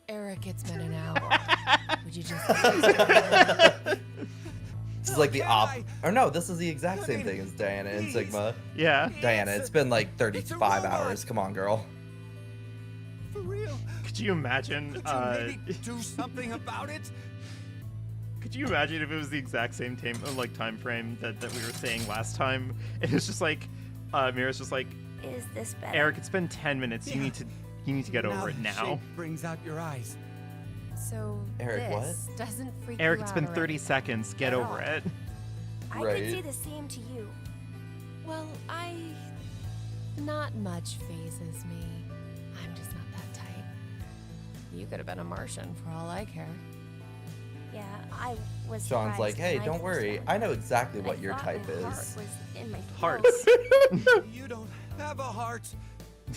Eric, it's been an hour. Would you just... This is like the or no, this is the exact same thing as Diana and Sigma. Yeah. Diana, it's been like 35 hours. Come on, girl. For real? Could you imagine? Could you maybe do something about it? Could you imagine if it was the exact same time frame that we were saying last time? And it's just like, Mira's just like, is this better? Eric, it's been 10 minutes. You need to get over it the now. shape brings out your eyes. So Eric, this doesn't freak Eric, you it's out been already? 30 seconds. Get over it. I Right. could say the same to you. Well, not much phases me. I'm just not that type. You could have been a Martian for all I care. Yeah, I was. Sean's like, surprised hey, when I don't first worry. found I know exactly it. what I your thought type my heart is. was in my Hearts. throat. You don't have a heart.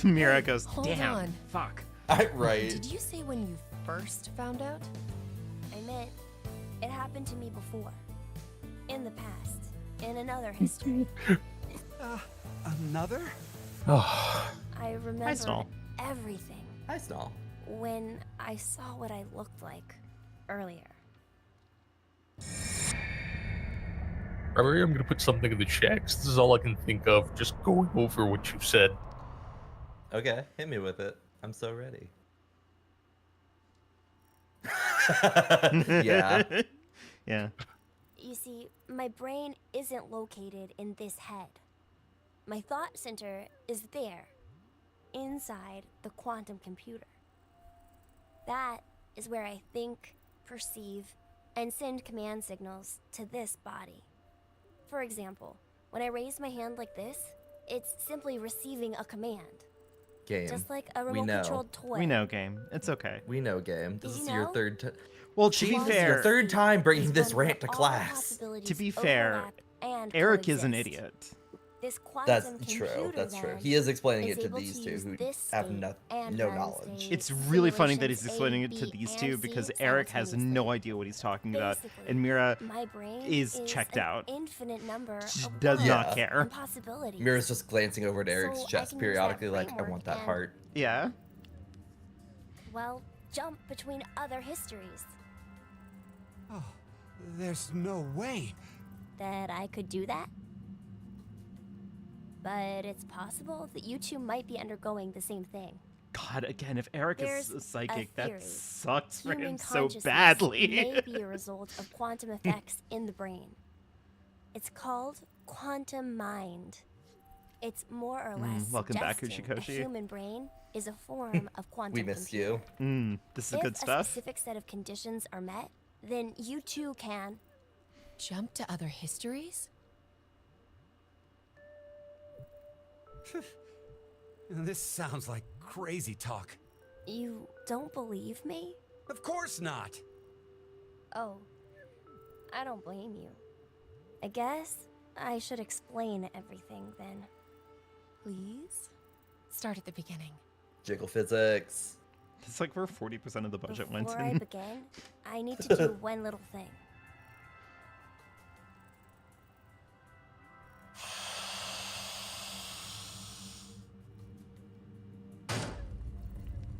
Mira goes, Hold damn, on. fuck. Right. Did you say when you first found out? I meant it happened to me before, in the past, in another history. Another? Oh, I remember Snall. everything Hi, Snall. when I saw what I looked like earlier. Rawberry, I'm gonna put something in the chat. 'Cause this is all I can think of. Just going over what you said. Okay, hit me with it. I'm so ready. Yeah. Yeah. You see, my brain isn't located in this head. My thought center is there, inside the quantum computer. That is where I think, perceive, and send command signals to this body. For example, When I raise my hand like this, it's simply receiving a command. Game. Just like a We know. remote-controlled toy. We know, game. It's okay. We know, game. This Did is you your know? third time. Well, to be This is your fair, third time bringing Is this one where rant to all class. possibilities to be fair, overlap and Eric is an coexist. idiot. This That's quantum true. computer, That's true. then, He is explaining is it to able these to two use who this have state and no run knowledge. state, It's really funny that he's simulations explaining A, it to B, these and two C because Eric has no simultaneously. idea what he's talking about, Basically, and Mira my brain is checked an out. Infinite number She of does worlds not Yeah. care. and possibilities. Mira's just glancing over at Eric's So I chest can use periodically, that like, I framework want that and- heart. Yeah. Well, jump between other histories. Oh, there's no way. That I could do that? But it's possible that you two might be undergoing the same thing. God, again, if Eric There's is a psychic, a theory. that sucks for Human him so consciousness badly. may be a result of quantum effects in the brain. It's called quantum mind. It's more or less welcome back, suggesting Ushikoshi. a human brain is a form of quantum We missed computer. you. This is If good a stuff. specific set of conditions are met, then you too can. Jump to other histories? This sounds like crazy talk. You don't believe me? Of course not. Oh, I don't blame you. I guess I should explain everything then. Please? Start at the beginning. Jiggle physics. It's like where 40% of the budget went Before I in. begin, I need to do one little thing.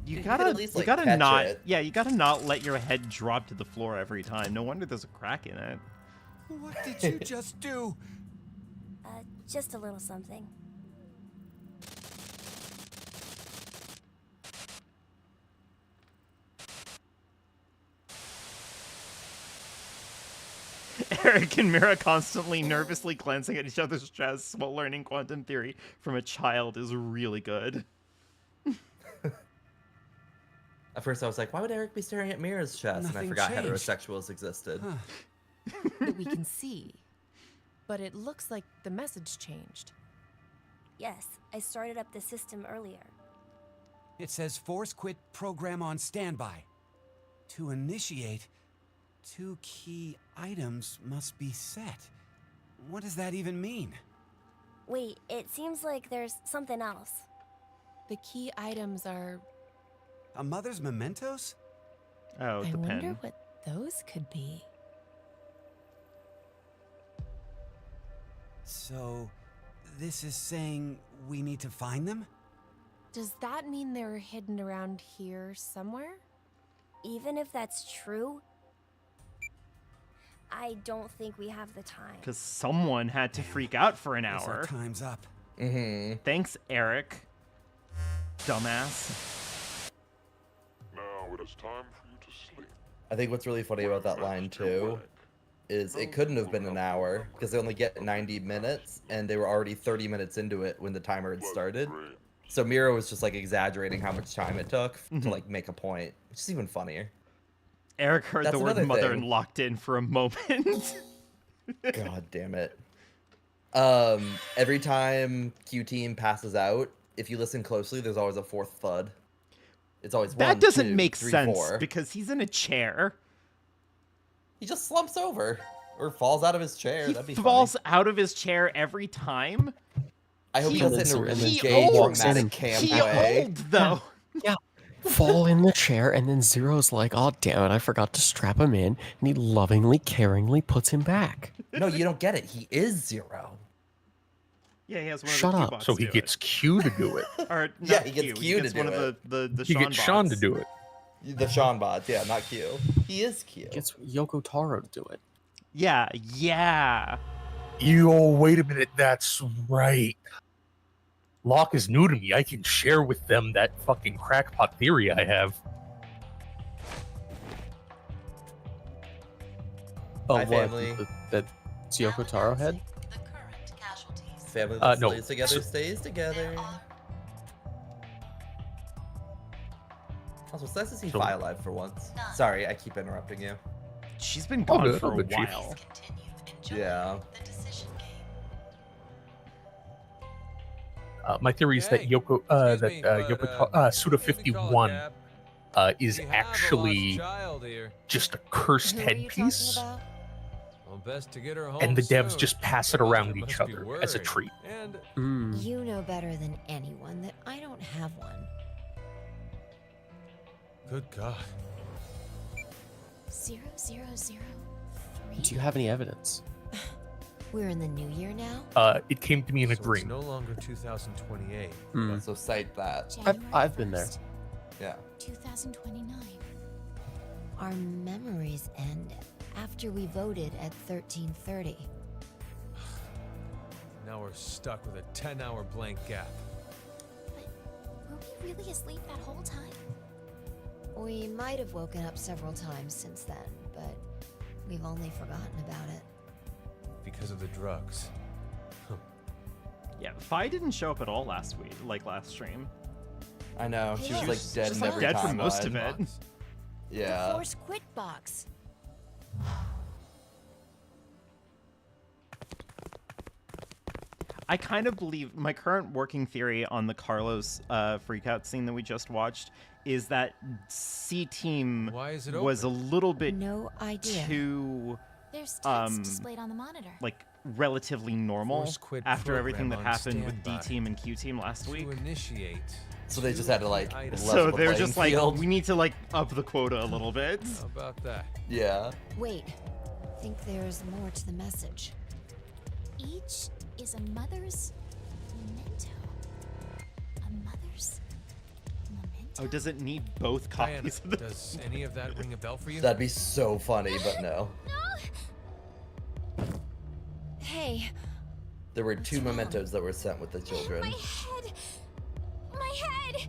You You gotta, could at least, you like, gotta catch not, it. yeah, you gotta not let your head drop to the floor every time. No wonder there's a crack in it. What did you just do? Just a little something. Eric and Mira constantly nervously glancing at each other's chests while learning quantum theory from a child is really good. At first, I was like, why would Eric be staring at Mira's chest? And I Nothing forgot changed. heterosexuals existed. That we can see. But it looks like the message changed. Yes, I started up the system earlier. It says force quit program on standby. To initiate, 2 key items must be set. What does that even mean? Wait, it seems like there's something else. The key items are... A mother's mementos? Oh, I the wonder pen. what those could be. So, this is saying we need to find them? Does that mean they're hidden around here somewhere? Even if that's true, I don't think we have the time. Because someone had to freak out for an Guess our hour. time's up. Mm-hmm. Thanks, Eric. Dumbass. Now it is time for you to sleep. I think what's really funny about that line, too, is it couldn't have been an hour, because they only get 90 minutes, and they were already 30 minutes into it when the timer had started. So Mira was just, like, exaggerating how much time it took to, like, make a point, which is even funnier. Eric heard That's the word another mother thing. and locked in for a moment. God damn it. Every time Q Team passes out, if you listen closely, there's always a fourth thud. It's always That one, doesn't 2, make 3, sense 4. because he's in a chair. He just slumps over or falls out of his chair. He That'd be falls funny. out of his chair every time. I hope he And does it in a then really he gay, holds dramatic him. camp He way. old though. Yeah. Fall in the chair, and then Zero's like, oh, damn it, I forgot to strap him in. And he lovingly, caringly puts him back. No, you don't get it. He is Zero. Yeah, he has one Shut of the up. Q-bots So he do gets Q to do it. it. Or Yeah, not he gets Q to gets do one it. of the He Sean gets Sean to bots. do it. The Sean bot, yeah, not Q. He is Q. Gets Yoko Taro to do it. Yeah, yeah. Yo, wait a minute. That's right. Locke is new to me. I can share with them that fucking crackpot theory I have. Oh, Hi, what? family. That Yoko Taro had? The current casualties. Family that No. stays together So- stays together. There are Also, it's nice to see So- Fi alive for once. Sorry, I keep interrupting you. She's been All gone good, for all a good, Chief. while. Continue. Enjoy Yeah. the decision game. My theory is that Suda 51 is actually just a cursed headpiece, Well, best to get her home and the devs soon. just pass it Otherwise, around I each must be other as a worried. treat. And You know better than anyone that I don't have one. good God. 0003. Do you have any evidence? We're in the new year now? It came to me in a So dream. it's no longer 2028. So cite that. I've been there. Yeah. 2029. Our memories end after we voted at 1330. Now we're stuck with a 10-hour blank gap. Were we really asleep that whole time? We might have woken up several times since then, but we've only forgotten about it. Because of the drugs. Yeah, Fi didn't show up at all last stream. I know. She was Yeah. like dead Just in like every dead for timeline. most of it. The Yeah. Force Quit box. I kind of believe my current working theory on the Carlos freakout scene that we just watched is that C Team Why is it was a little bit No idea. too There's text displayed on the monitor. like relatively normal Force quit after everything that program on happened with D standby. Team and Q Team last week. To initiate. So they just had to like items. So level the they're playing just like, field. we need to like up the quota a little bit. How about that? Yeah. Wait, I think there's more to the message. Each is a mother's memento. A mother's memento. Oh, does it need both Diana, copies of the does any of that ring a bell for you? That'd be so funny, but no. Hey, There were two wrong? mementos that were sent with the children. My head! My head!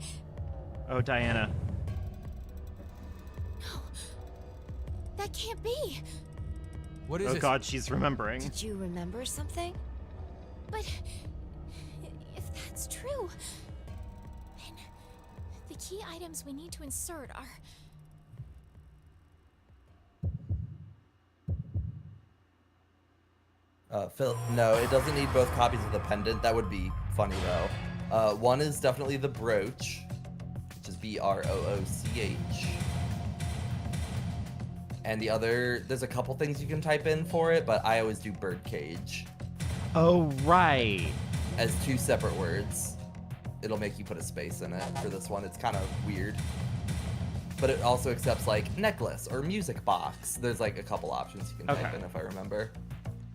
Oh, Diana. No. That can't be. What is Oh it? god, she's remembering. did you remember something? But if that's true, then the key items we need to insert are. Phil, no, it doesn't need both copies of the pendant. That would be funny though. One is definitely the brooch, which is BROOCH. And the other, there's a couple things you can type in for it, but I always do birdcage Oh, right. as two separate words. It'll make you put a space in it for this one. It's kind of weird. But it also accepts like necklace or music box. There's like a couple options you can type Okay. in if I remember.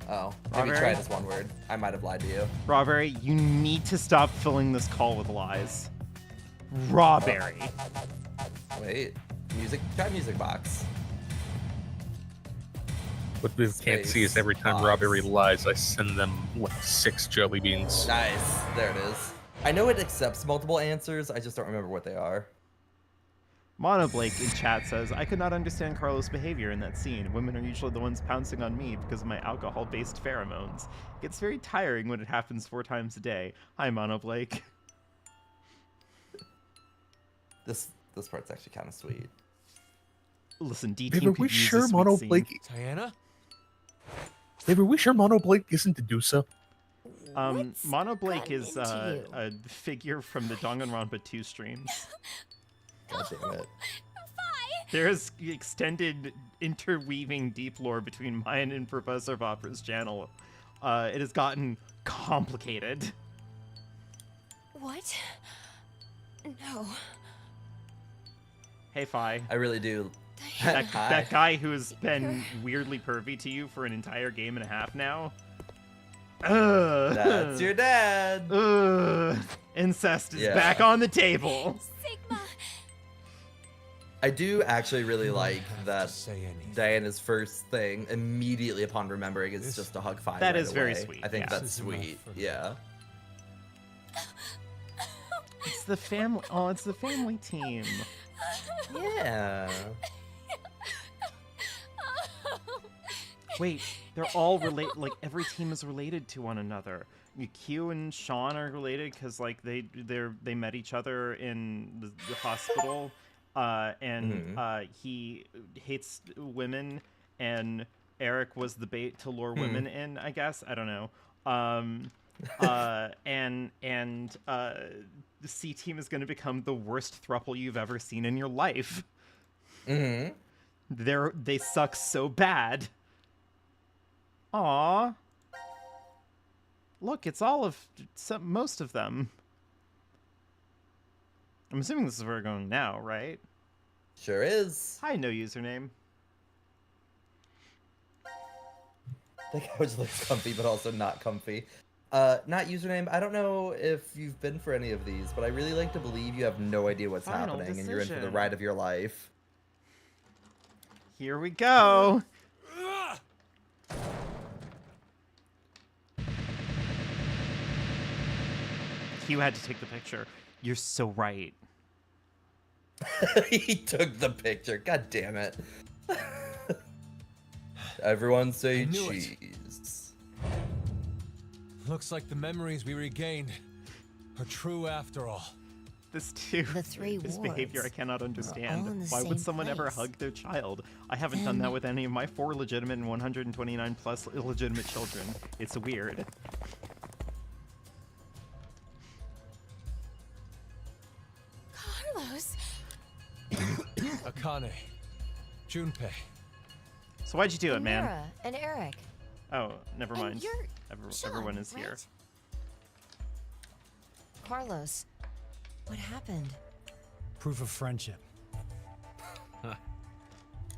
Oh, maybe Rawberry? try it as one word. I might have lied to you. Rawberry, you need to stop filling this call with lies. Rawberry. Wait, try music box. What we can't see is every time Space Rawberry box. lies, I send them like 6 jelly beans. Nice, there it is. I know it accepts multiple answers, I just don't remember what they are. Mono Blake in chat says, I could not understand Carlos' behavior in that scene. Women are usually the ones pouncing on me because of my alcohol-based pheromones. It gets very tiring when it happens 4 times a day. Hi, Mono Blake. This part's actually kind of sweet. Listen, D Babe, Team are could we use a sure sweet Mono scene. Blake? Diana? Babe, are we sure Mono Blake isn't Dedusa? What's Mono Blake gotten is into you? a figure from the Danganronpa 2 streams. God damn it. There's extended interweaving deep lore between mine and Professor Vopper's channel. It has gotten complicated. What? No. Hey, Fi. I really do. That, Hi. that guy who's been weirdly pervy to you for an entire game and a half now. That's your dad. Incest is Yeah. back on the table. Sigma! I do actually really like that Say anything. Diana's first thing immediately upon remembering is just to hug Fi. That right is very away. sweet, I think yeah. that's This is enough sweet. for- Yeah. It's the family. Oh, it's the family team. Yeah. Wait, they're all related. Like every team is related to one another. Q and Sean are related because like they met each other in the hospital, and he hates women, and Eric was the bait to lure women in. I guess I don't know. and the C team is going to become the worst throuple you've ever seen in your life. Mm-hmm. They suck so bad. Aww. Look, it's most of them. I'm assuming this is where we're going now, right? Sure is. Hi, no username. The couch looks comfy, but also not comfy. Not username. I don't know if you've been for any of these, but I really like to believe you have no idea what's Final happening and you're in for the decision. ride of your life. Here we go. You had to take the picture. You're so right. He took the picture. God damn it. Everyone say I knew it. cheese. Looks like the memories we regained are true after all. This too The three is behavior I wards cannot all understand. in the Why would same someone ever place. hug their child? I haven't done that And- with any of my 4 legitimate and 129 plus illegitimate children. It's weird. Carlos! Akane. Junpei. So why'd you do it, man? Mira and Eric. Oh, never And mind. you're Everyone Sean, is here. right? Carlos, what happened? Proof of friendship.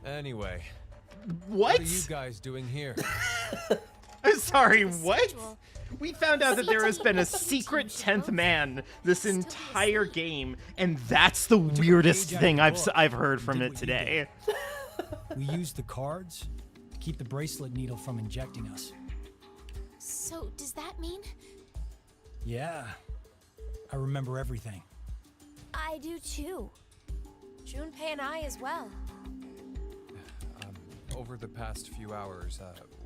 Anyway, What? what are you guys doing here? I'm sorry, The what? schedule. We found out that there has been a secret 10th man this entire game, and that's the weirdest page out of thing the I've book I've heard and from did it what you today. We used the cards to keep the bracelet needle from injecting us. So, does that mean? Yeah. I remember everything. I do too. Junpei and I as well. Over the past few hours,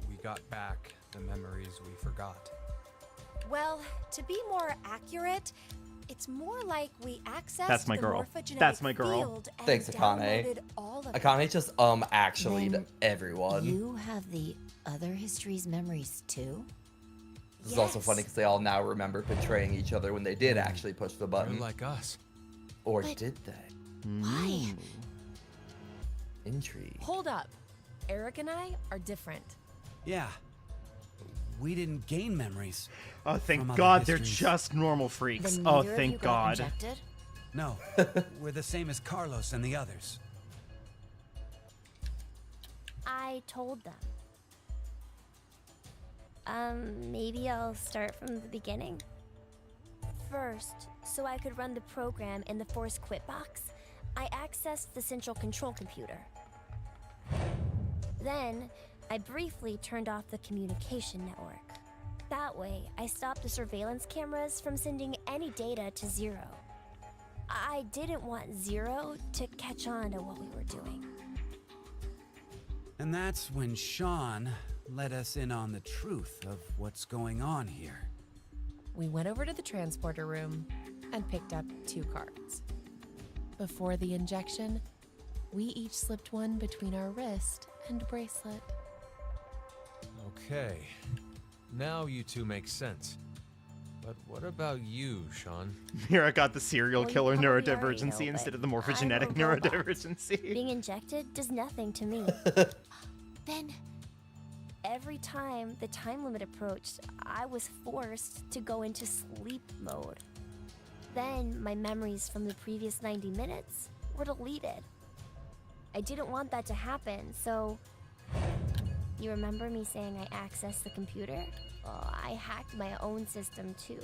we got back the memories we forgot. Well, to be more accurate, it's more like we accessed That's my the girl. morphogenetic That's my girl. field and Thanks, Akane. downloaded all of it. Akane just actually to Then everyone. You have the other history's memories too? This is also Yes. funny because they all now remember betraying each other when they did actually push the They're button. like us. Or But- did they? Why? Intrigue. Hold up. Eric and I are different. Yeah. We didn't gain memories. Oh, thank From other God they're histories. just normal freaks. Then Oh, neither of you thank got God. injected? No, we're the same as Carlos and the others. I told them. Maybe I'll start from the beginning. First, so I could run the program in the Force Quit box, I accessed the central control computer. Then, I briefly turned off the communication network. That way, I stopped the surveillance cameras from sending any data to Zero. I didn't want Zero to catch on to what we were doing. And that's when Sean let us in on the truth of what's going on here. We went over to the transporter room and picked up 2 cards. Before the injection, we each slipped one between our wrist and bracelet. Okay. Now you two make sense. But what about you, Sean? Mira got the serial Well, you killer probably already neurodivergency know, instead but of the I'm a morphogenetic robot. neurodivergency. Being injected does nothing to me. Then, Every time the time limit approached, I was forced to go into sleep mode. Then my memories from the previous 90 minutes were deleted. I didn't want that to happen, so... You remember me saying I accessed the computer? Well, I hacked my own system too.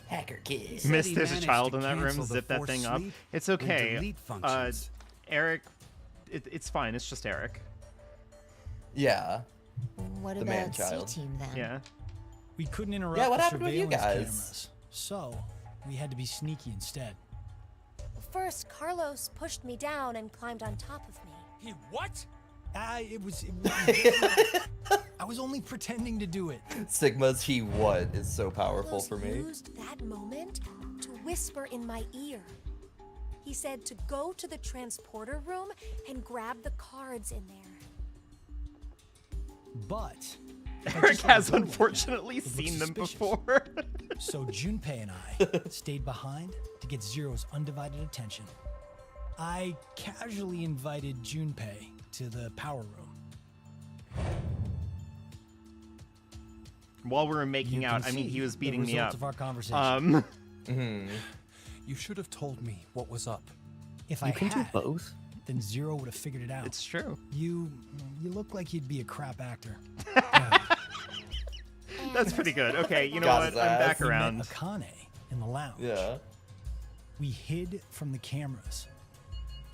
Hacker kid. Said Miss, he there's a managed child to in that room. cancel the Zip that forced thing up. sleep It's and okay. delete functions. Eric, it's fine. It's just Eric. Yeah. What The man about child. C-Team then? Yeah. We couldn't interrupt Yeah, what the happened with you surveillance guys? cameras, so we had to be sneaky instead. First, Carlos pushed me down and climbed on top of me. He what? I was only pretending to do it. Sigma's he what is so powerful Carlos for me. used that moment to whisper in my ear. He said to go to the transporter room and grab the cards in there. But Eric has unfortunately seen them before. So Junpei and I stayed behind to get Zero's undivided attention. I casually invited Junpei to the power room. While we were making You out, can I mean, he see was the beating me results up. of our conversation. You should have told me what was up. If You I can do had, both. then Zero would have figured it out. It's true. You look like you'd be a crap actor. That's pretty good. Okay, you know Got what? his I'm ass. back We met around. Akane in the lounge. Yeah. We hid from the cameras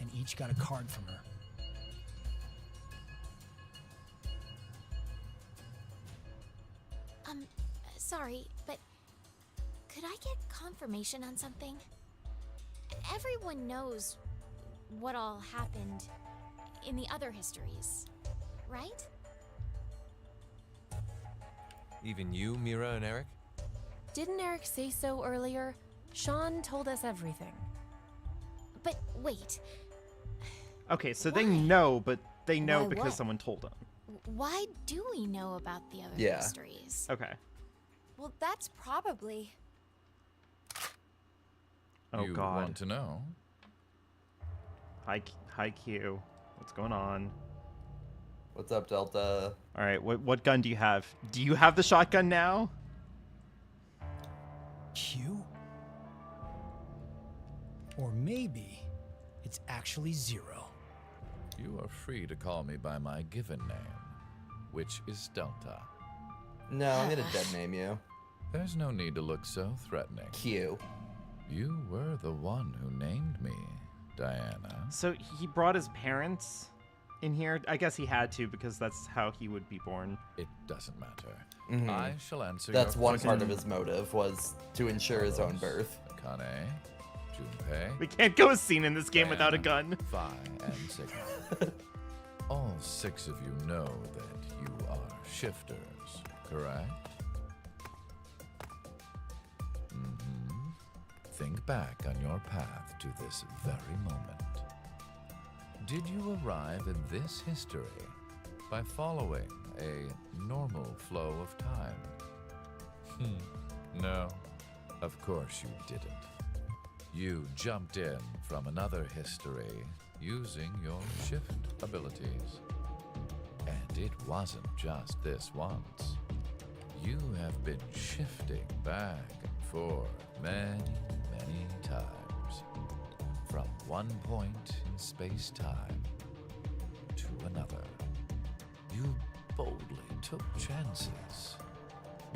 and each got a card from her. Sorry, but could I get confirmation on something? Everyone knows what all happened in the other histories, right? Even you, Mira and Eric? Didn't Eric say so earlier? Sean told us everything. But wait, Okay, so they know, but they know Why because what? someone told them. why do we know about the other Yeah. histories? Okay. Well, that's probably. Oh you God. want to know? Hi Q. What's going on? What's up, Delta? All right. What gun do you have? Do you have the shotgun now? Q? Or maybe it's actually Zero. You are free to call me by my given name, which is Delta. No, I'm gonna dead name you. There's no need to look so threatening. Q. You were the one who named me, Diana. So he brought his parents in here. I guess he had to because that's how he would be born. It doesn't matter. Mhm. I shall answer That's your one part of questions. his motive, was to ensure his own birth. Akane, Junpei, We can't go a scene in this game without a gun. Phi, and Sigma. All six of you know that you are shifters, correct? Think back on your path to this very moment. Did you arrive in this history by following a normal flow of time? No, of course you didn't. You jumped in from another history using your shift abilities. And it wasn't just this once. You have been shifting back and forth many times. From one point in space-time to another. You boldly took chances.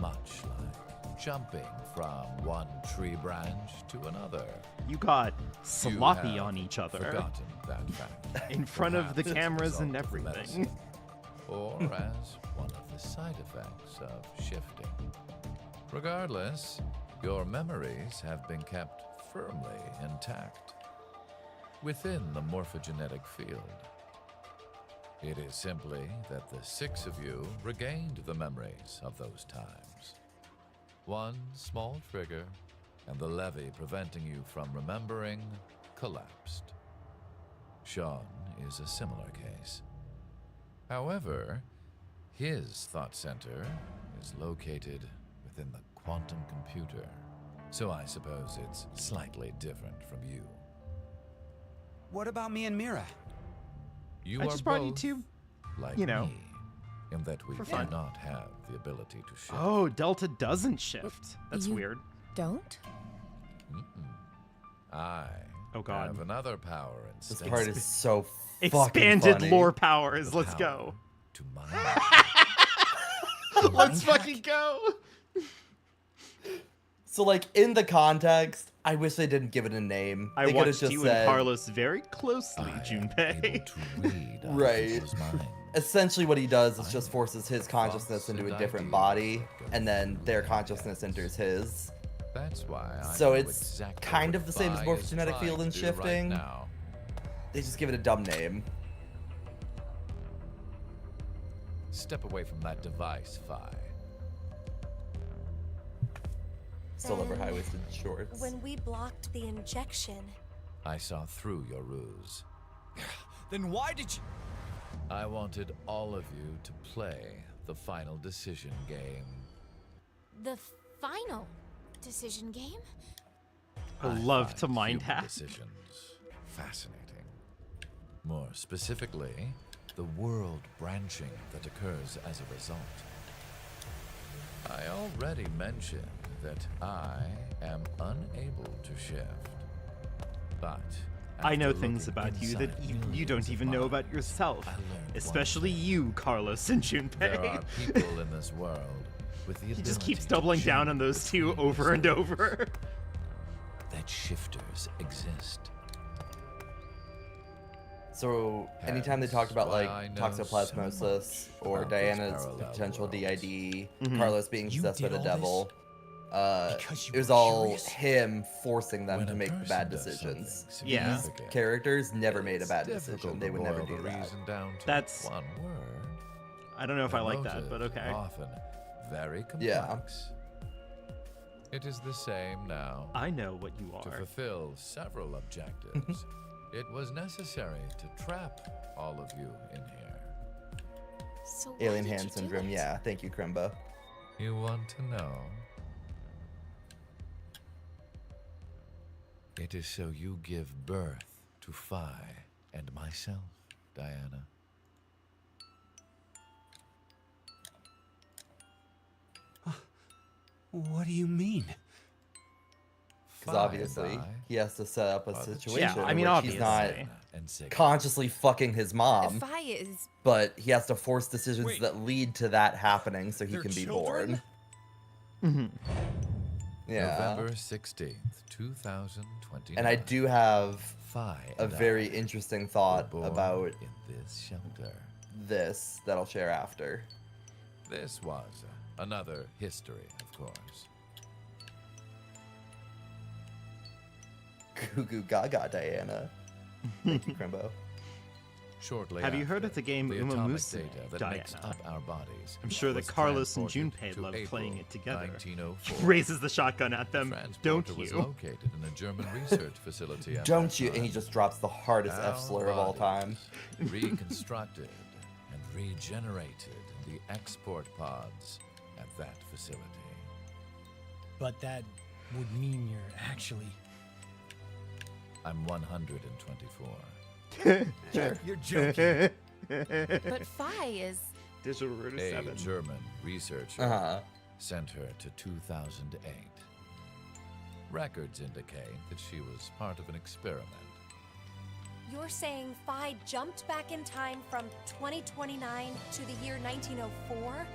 Much like jumping from one tree branch to another. You got sloppy You have on each other. Forgotten that fact. In front of the Perhaps cameras as a and result of everything. medicine, or as one of the side effects of shifting. Regardless, your memories have been kept firmly intact within the morphogenetic field. It is simply that the six of you regained the memories of those times. One small trigger, and the levee preventing you from remembering collapsed. Sean is a similar case. However, his thought center is located within the quantum computer, so I suppose it's slightly different from you. What about me and Mira? You I are just brought you both two, like you know, me, in that we for do fun. not have the ability to shift. Oh, Delta doesn't shift. That's You weird. Don't? I Oh, God. have another power This instead. part is so fucking Expanded funny. lore powers. The Let's power go. to mind. Let's fucking go. So, like, in the context, I wish they didn't give it a name. I They could've watched just you said, and Carlos very closely, Junpei. Right. Essentially, what he does is just forces his consciousness into a different body, and then their consciousness enters his. That's why I So know it's exactly kind what of the same as Phi is morphogenetic trying field and to do right shifting. now. They just give it a dumb name. Step away from that device, Phi. Still love her high-waisted shorts. When we blocked the injection, I saw through your ruse. Then why did you... I wanted all of you to play the final decision game. The final decision game? I love find to mind human hack. decisions fascinating. More specifically, the world branching that occurs as a result. I already mentioned that I am unable to shift, but I know after things looking about you that inside you millions don't of even know about minds, yourself. I learned one Especially thing. you, Carlos and There Junpei. are people in this world with the He just ability keeps to doubling down change on those two between over and selves. over. That shifters exist. So anytime they talked about like Why I know toxoplasmosis so or much about these Diana's parallel potential worlds. DID, Mhm. Carlos being You possessed by did the all this devil, because you it was were all curious? him forcing them When to a make the person bad does decisions. something Yeah. These significant, characters never made a it's bad difficult decision. to They would never boil do the that. reason down to That's- one word. I don't know if The I like that, but motives okay. are often very Yeah. complex. It is the same now. I know what you To are. fulfill several objectives, it was necessary to trap all of you in here. So why Alien did hand you do syndrome. it? Yeah, thank you, Krimba. You want to know? It is so you give birth to Phi and myself, Diana. What do you mean? Because Phi obviously and I he has to set up a are the situation Yeah, I in mean, which he's not obviously. and Sigma. consciously fucking his mom, Phi is. but he has to force decisions Wait. that lead to that happening so he They're can be children? born. Mhm. Yeah. November 16th, 2029. And I do have Phi a and very I interesting were thought born about in this shelter. this that I'll share after. This was another history, of course. Goo goo gaga, Diana. Thank you, Crimbo. Shortly Have you heard after, of the game the Uma atomic Musume, data that Diana? makes up our bodies I'm sure that was Carlos and transported Junpei to love April playing it together. 1904. Raises the shotgun at The them. transporter Don't was you? located in a German research facility at Don't that you? And he time. just drops the hardest Our F slur of all time. bodies reconstructed and regenerated in the export pods at that facility. But that would mean you're actually. I'm 124. Sure. You're joking. But Phi is. Digital Root is A 7. German researcher Uh-huh. sent her to 2008. Records indicate that she was part of an experiment. You're saying Phi jumped back in time from 2029 to the year 1904,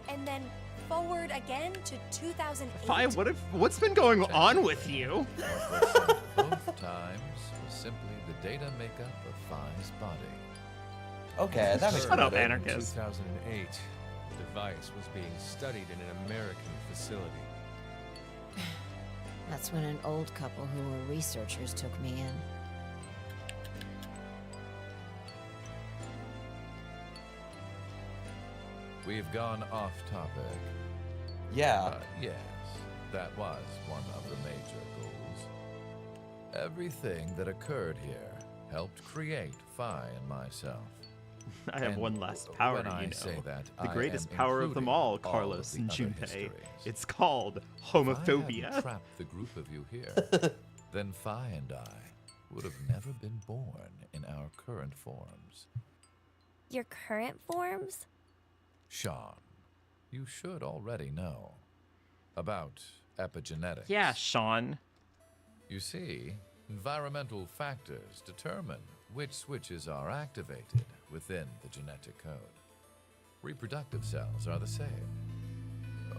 and then forward again to 2008? Phi, what's been going on with you? What was sent both times was simply the data makeup of Phi's body. Okay, that makes Shut up, sense. anarchist. 2008, the device was being studied in an American facility. That's when an old couple who were researchers took me in. We've gone off topic. Yeah. Yes, that was one of the major goals. Everything that occurred here helped create Phi and myself. I have And one last power, when I you know. say that, The I greatest am power of them all, including Carlos of and the other Junpei. histories. It's called If I homophobia. hadn't trapped the group of you here, then Phi and I would have never been born in our current forms. Your current forms? Sean, you should already know about epigenetics. Yeah, Sean. You see, environmental factors determine which switches are activated within the genetic code. Reproductive cells are the same.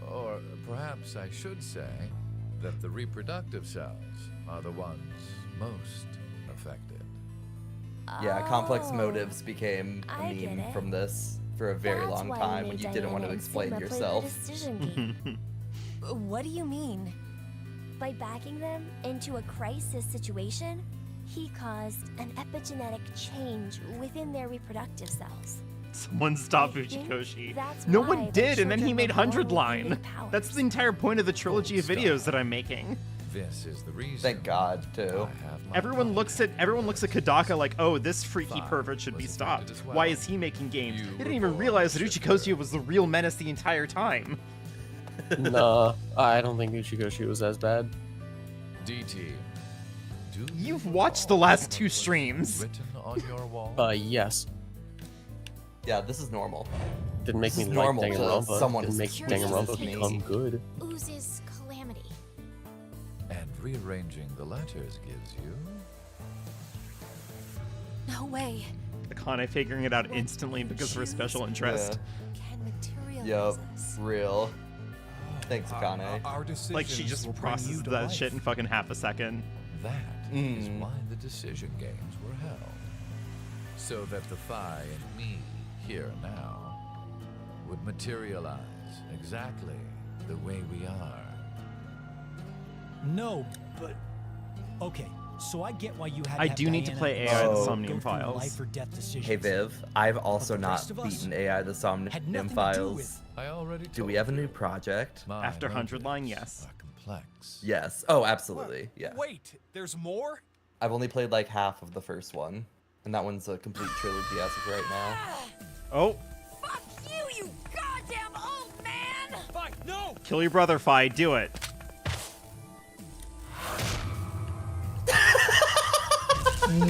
Or perhaps I should say that the reproductive cells are the ones most affected. Yeah, complex Oh, motives became a I get meme it. from this for a very That's long why time you when made you didn't want to Diana and explain Sigma play the yourself. decision game. What do you mean? By backing them into a crisis situation, he caused an epigenetic change within their reproductive cells. Someone stop I think Uchikoshi. that's No why one the did, and then he children made were born 100 with line. unique powers. That's the entire point of the trilogy of Stop. videos that I'm making. This is the reason. Thank God, too. Everyone looks at Kadaka like, oh, this freaky pervert should be stopped. Why is he making games? They didn't even realize that Uchikoshi was the real menace the entire time. Nah, I don't think Uchikoshi was as bad. DT. You've watched the last 2 streams. Written on your wall? Yes. Yeah, this is normal. Didn't make This me is like normal to Danganronpa. someone Didn't as make curious as Danganronpa me. become good. Oozes calamity. And rearranging the letters gives you... No way. Akane figuring it out instantly because of her special interest. Can materialize Yup, us. real. Thanks, Akane. Like she just processed that shit in fucking half a second. That is why the decision games were held. So that the Phi and me, here now, would materialize exactly the way we are. No, but okay. So I get why you had. I have do need to Diana play and AI the Zoro Somnium go through Files. Life or death decisions. Hey Viv, I've also the not rest of us beaten AI the had Somnium nothing to do Files. with- I already Do we have a new project? After 100 line, yes. Complex. Yes. Oh, absolutely. Yeah. Wait, there's more? I've only played like half of the first one, and that one's a complete trilogy as of right now. Oh, Fuck you, you goddamn old man! Fine, no! kill your brother, Phi. Do it.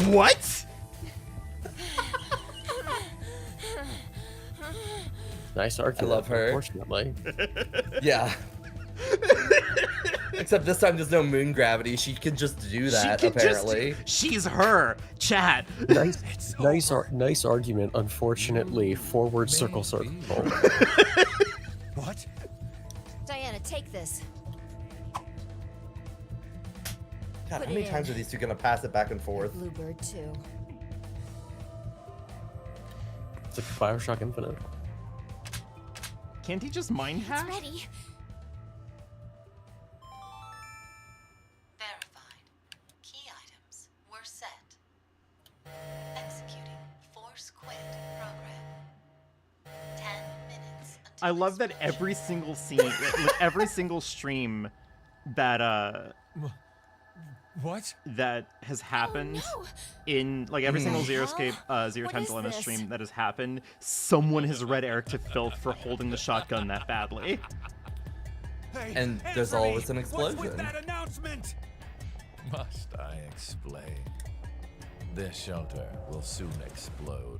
What? Nice argument. love her. Unfortunately. Yeah. Except this time there's no moon gravity. She can just do that, She can apparently. She's her. Chat. Nice argument. Unfortunately, forward circle. What? Diana, take this. God, Put how many it times in. are these two gonna pass it back and forth? Bluebird too. It's like Bioshock Infinite. Can't he just mind It's hack? ready. Verified. Key items were set. Executing Force Quit program. 10 minutes I love that every single scene, with every single stream that What? that has happened in like every single Zero What Time is Dilemma this? stream that has happened, someone has read Eric to filth for holding the shotgun that badly. Hey, And there's answer me. always an What's explosion. with that announcement? Must I explain? This shelter will soon explode.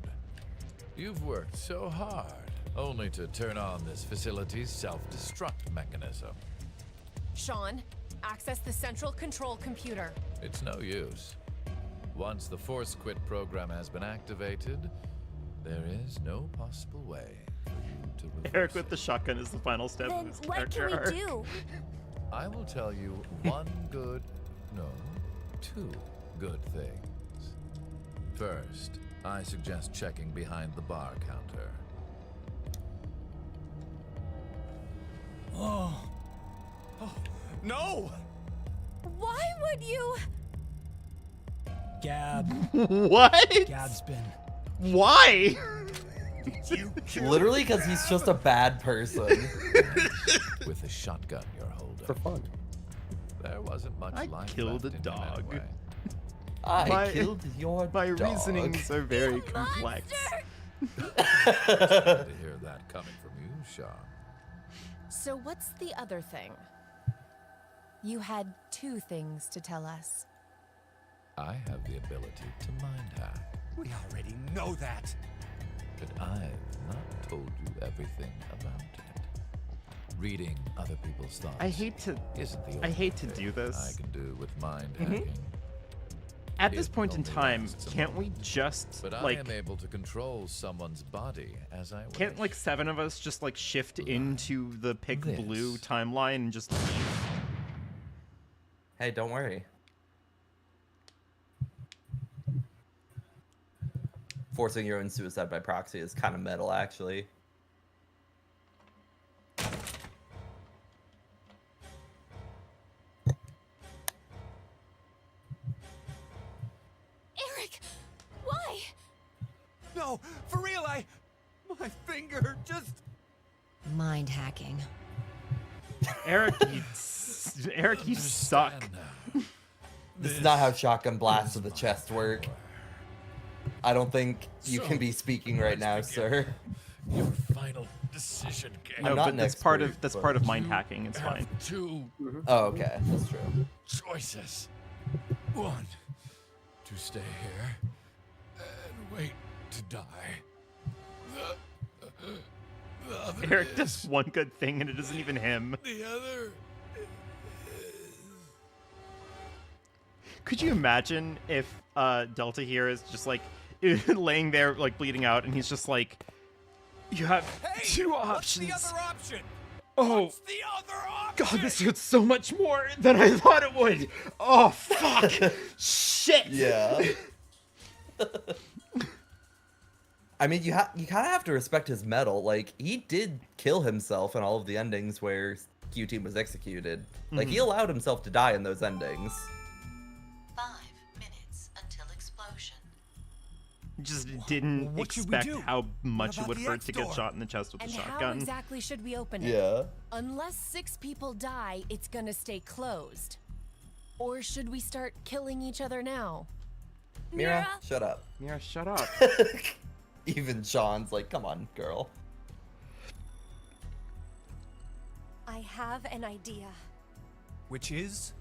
You've worked so hard, only to turn on this facility's self-destruct mechanism. Sean, access the central control computer. It's no use. Once the Force Quit program has been activated, there is no possible way for you to reverse Eric with it. the shotgun is the final step Then of his what can character we arc. do? I will tell you two good things. First, I suggest checking behind the bar counter. Oh, No! Why would you? Gab. What? Gab's been. Why? Literally because he's just a bad person. With the shotgun you're holding. For fun. There wasn't much I life killed left a in him dog. anyway. I killed your My dog. reasonings are very complex. To hear that coming from you, Sean. So what's the other thing? You had 2 things to tell us. I have the ability to mind hack, We already know that. but I've not told you everything about it. Reading other people's thoughts I hate to isn't the I only hate to thing do this. I can do with mind hacking. At this It point in only time, lasts a can't we moment. just But I like am able to control someone's body as I wish. can't like 7 of us just like shift into the pick This. blue timeline and just leave? Hey, don't worry. Forcing your own suicide by proxy is kind of metal, actually. Eric, why? No, for real, my finger just. Mind hacking. Eric, you suck. This is not how shotgun blasts to the chest work. I don't think you can be speaking right now, sir. Your final decision, Kate. No, but that's part of mind hacking. It's fine. Oh, okay, that's true. Choices. One, to stay here and wait to die. The other Eric does one good thing, and it isn't even him. The other. Could you imagine if Delta here is just like laying there, like bleeding out, and he's just like, "You have two options." What's the other option? Oh, What's the other option? God, this hurts so much more than I thought it would. Oh, fuck. Shit. Yeah. I mean, you kind of have to respect his mettle. Like, he did kill himself in all of the endings where Q-Team was executed. Like, he allowed himself to die in those endings. 5 minutes until explosion. Just didn't What should we expect do? how much it about would the hurt X to get door? shot in the chest with And a how shotgun. exactly should we open it? Yeah. Unless 6 people die, it's gonna stay closed. Or should we start killing each other now? Mira, shut up. Mira, shut up. Even Sean's like, come on, girl. I have an idea. Which is?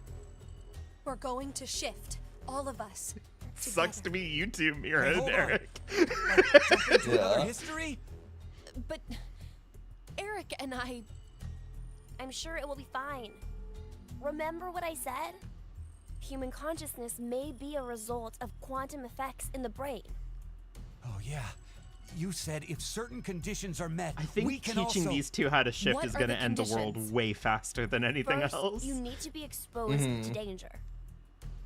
We're going to shift, all of us. Sucks to be you two, Mira and hold on. Eric. Yeah. History? But Eric and I'm sure it will be fine. Remember what I said? Human consciousness may be a result of quantum effects in the brain. Oh yeah. You said if certain conditions are met, I think we can teaching also... these two how to shift What is are going to the end the world conditions? way faster than anything First, else. you need to be exposed to danger.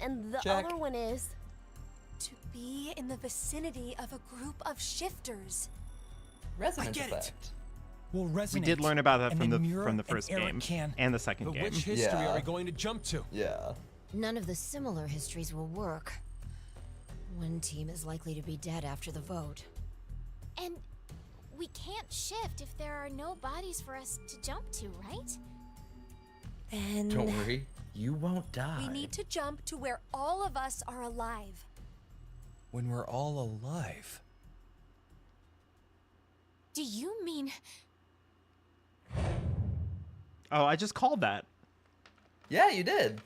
And the Check. other one is to be in the vicinity of a group of shifters. Resonance get it. effect. We'll resonate. We did learn about that and from then the Mira from the and first Eric game can... and the second But game. which history Yeah. are we going to jump to? Yeah. None of the similar histories will work. One team is likely to be dead after the vote. And we can't shift if there are no bodies for us to jump to, right? Then Don't worry, you won't die. we need to jump to where all of us are alive. When we're all alive. Do you mean Oh, I just called that. Yeah, you did.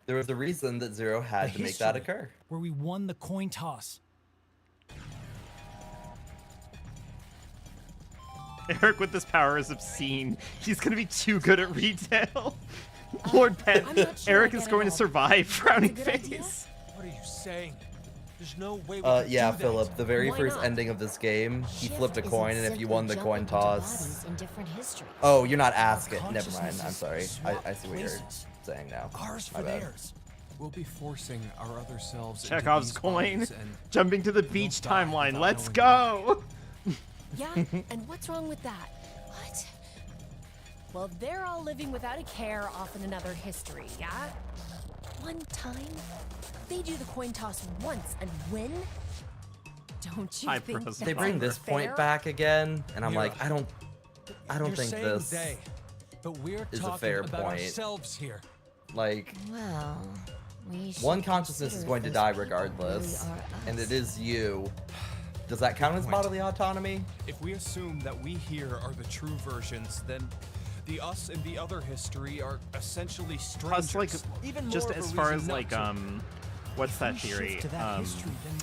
There was a reason that Zero had A to make that history occur. Where we won the coin toss. Eric with this power is obscene. He's gonna be too good at retail. Lord Pet, I'm not sure Eric I is get going it to all. survive frowning It's a good idea. face. What are you saying? There's no way we can Yeah, do that. Philip, the very Why first not? ending of this game, he Shift flipped a isn't coin, and if you simply won the jumping coin into toss... bodies in different histories. Oh, you're not asking. Our Never mind, I'm sorry. consciousnesses I see what you're swap saying now. Ours My for bad. theirs. We'll be forcing our other selves Chekhov's into these coin. bodies and Jumping to the we'll beach die timeline. without Let's knowing go. Yeah, and what's wrong with that? what? Well, they're all living without a care off in another history, yeah? One time, they do the coin toss once and win? Don't you Hi, think Pros. They that's bring this fair? point back again, and I'm Mira, like, I don't You're think saying this... they, but we're is a talking fair about point. ourselves here. Like, Well, we should one consciousness is consider going to if die those people regardless, really are and us. it is you. Does that count as Point. bodily autonomy? If we assume that we here are the true versions, then the us and the other history are essentially strangers. Plus, like, even just more of as a far reason as not like to. what's If that we theory? shift to that history, then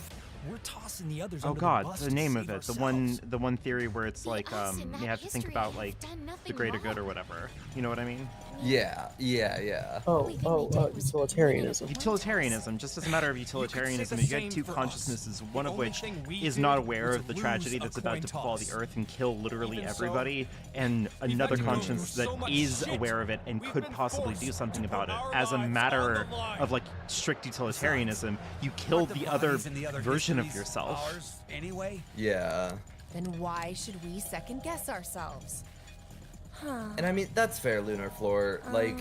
we're tossing the others Oh under God, the bus the to name save of it. ourselves. The one theory where it's The like us in you that have to think history about have like done the nothing greater good or wrong. whatever. You know what I mean? Yeah. Utilitarianism. Utilitarianism, just as a matter of utilitarianism, the you get same two for us. consciousnesses, one The of only which thing we is did not aware was of the lose tragedy a that's coin about to befall the toss. Earth and kill literally Even so, everybody, and we've another had to go through conscience so that much is shit. aware of it and We've could been possibly do forced something to about put it. our As a lives matter on the line. of like strict utilitarianism, you killed Aren't the other bodies in the other version of histories yourself. ours anyway? Yeah. Then why should we second guess ourselves? Huh. And I mean, that's fair, Lunar Floor. Like,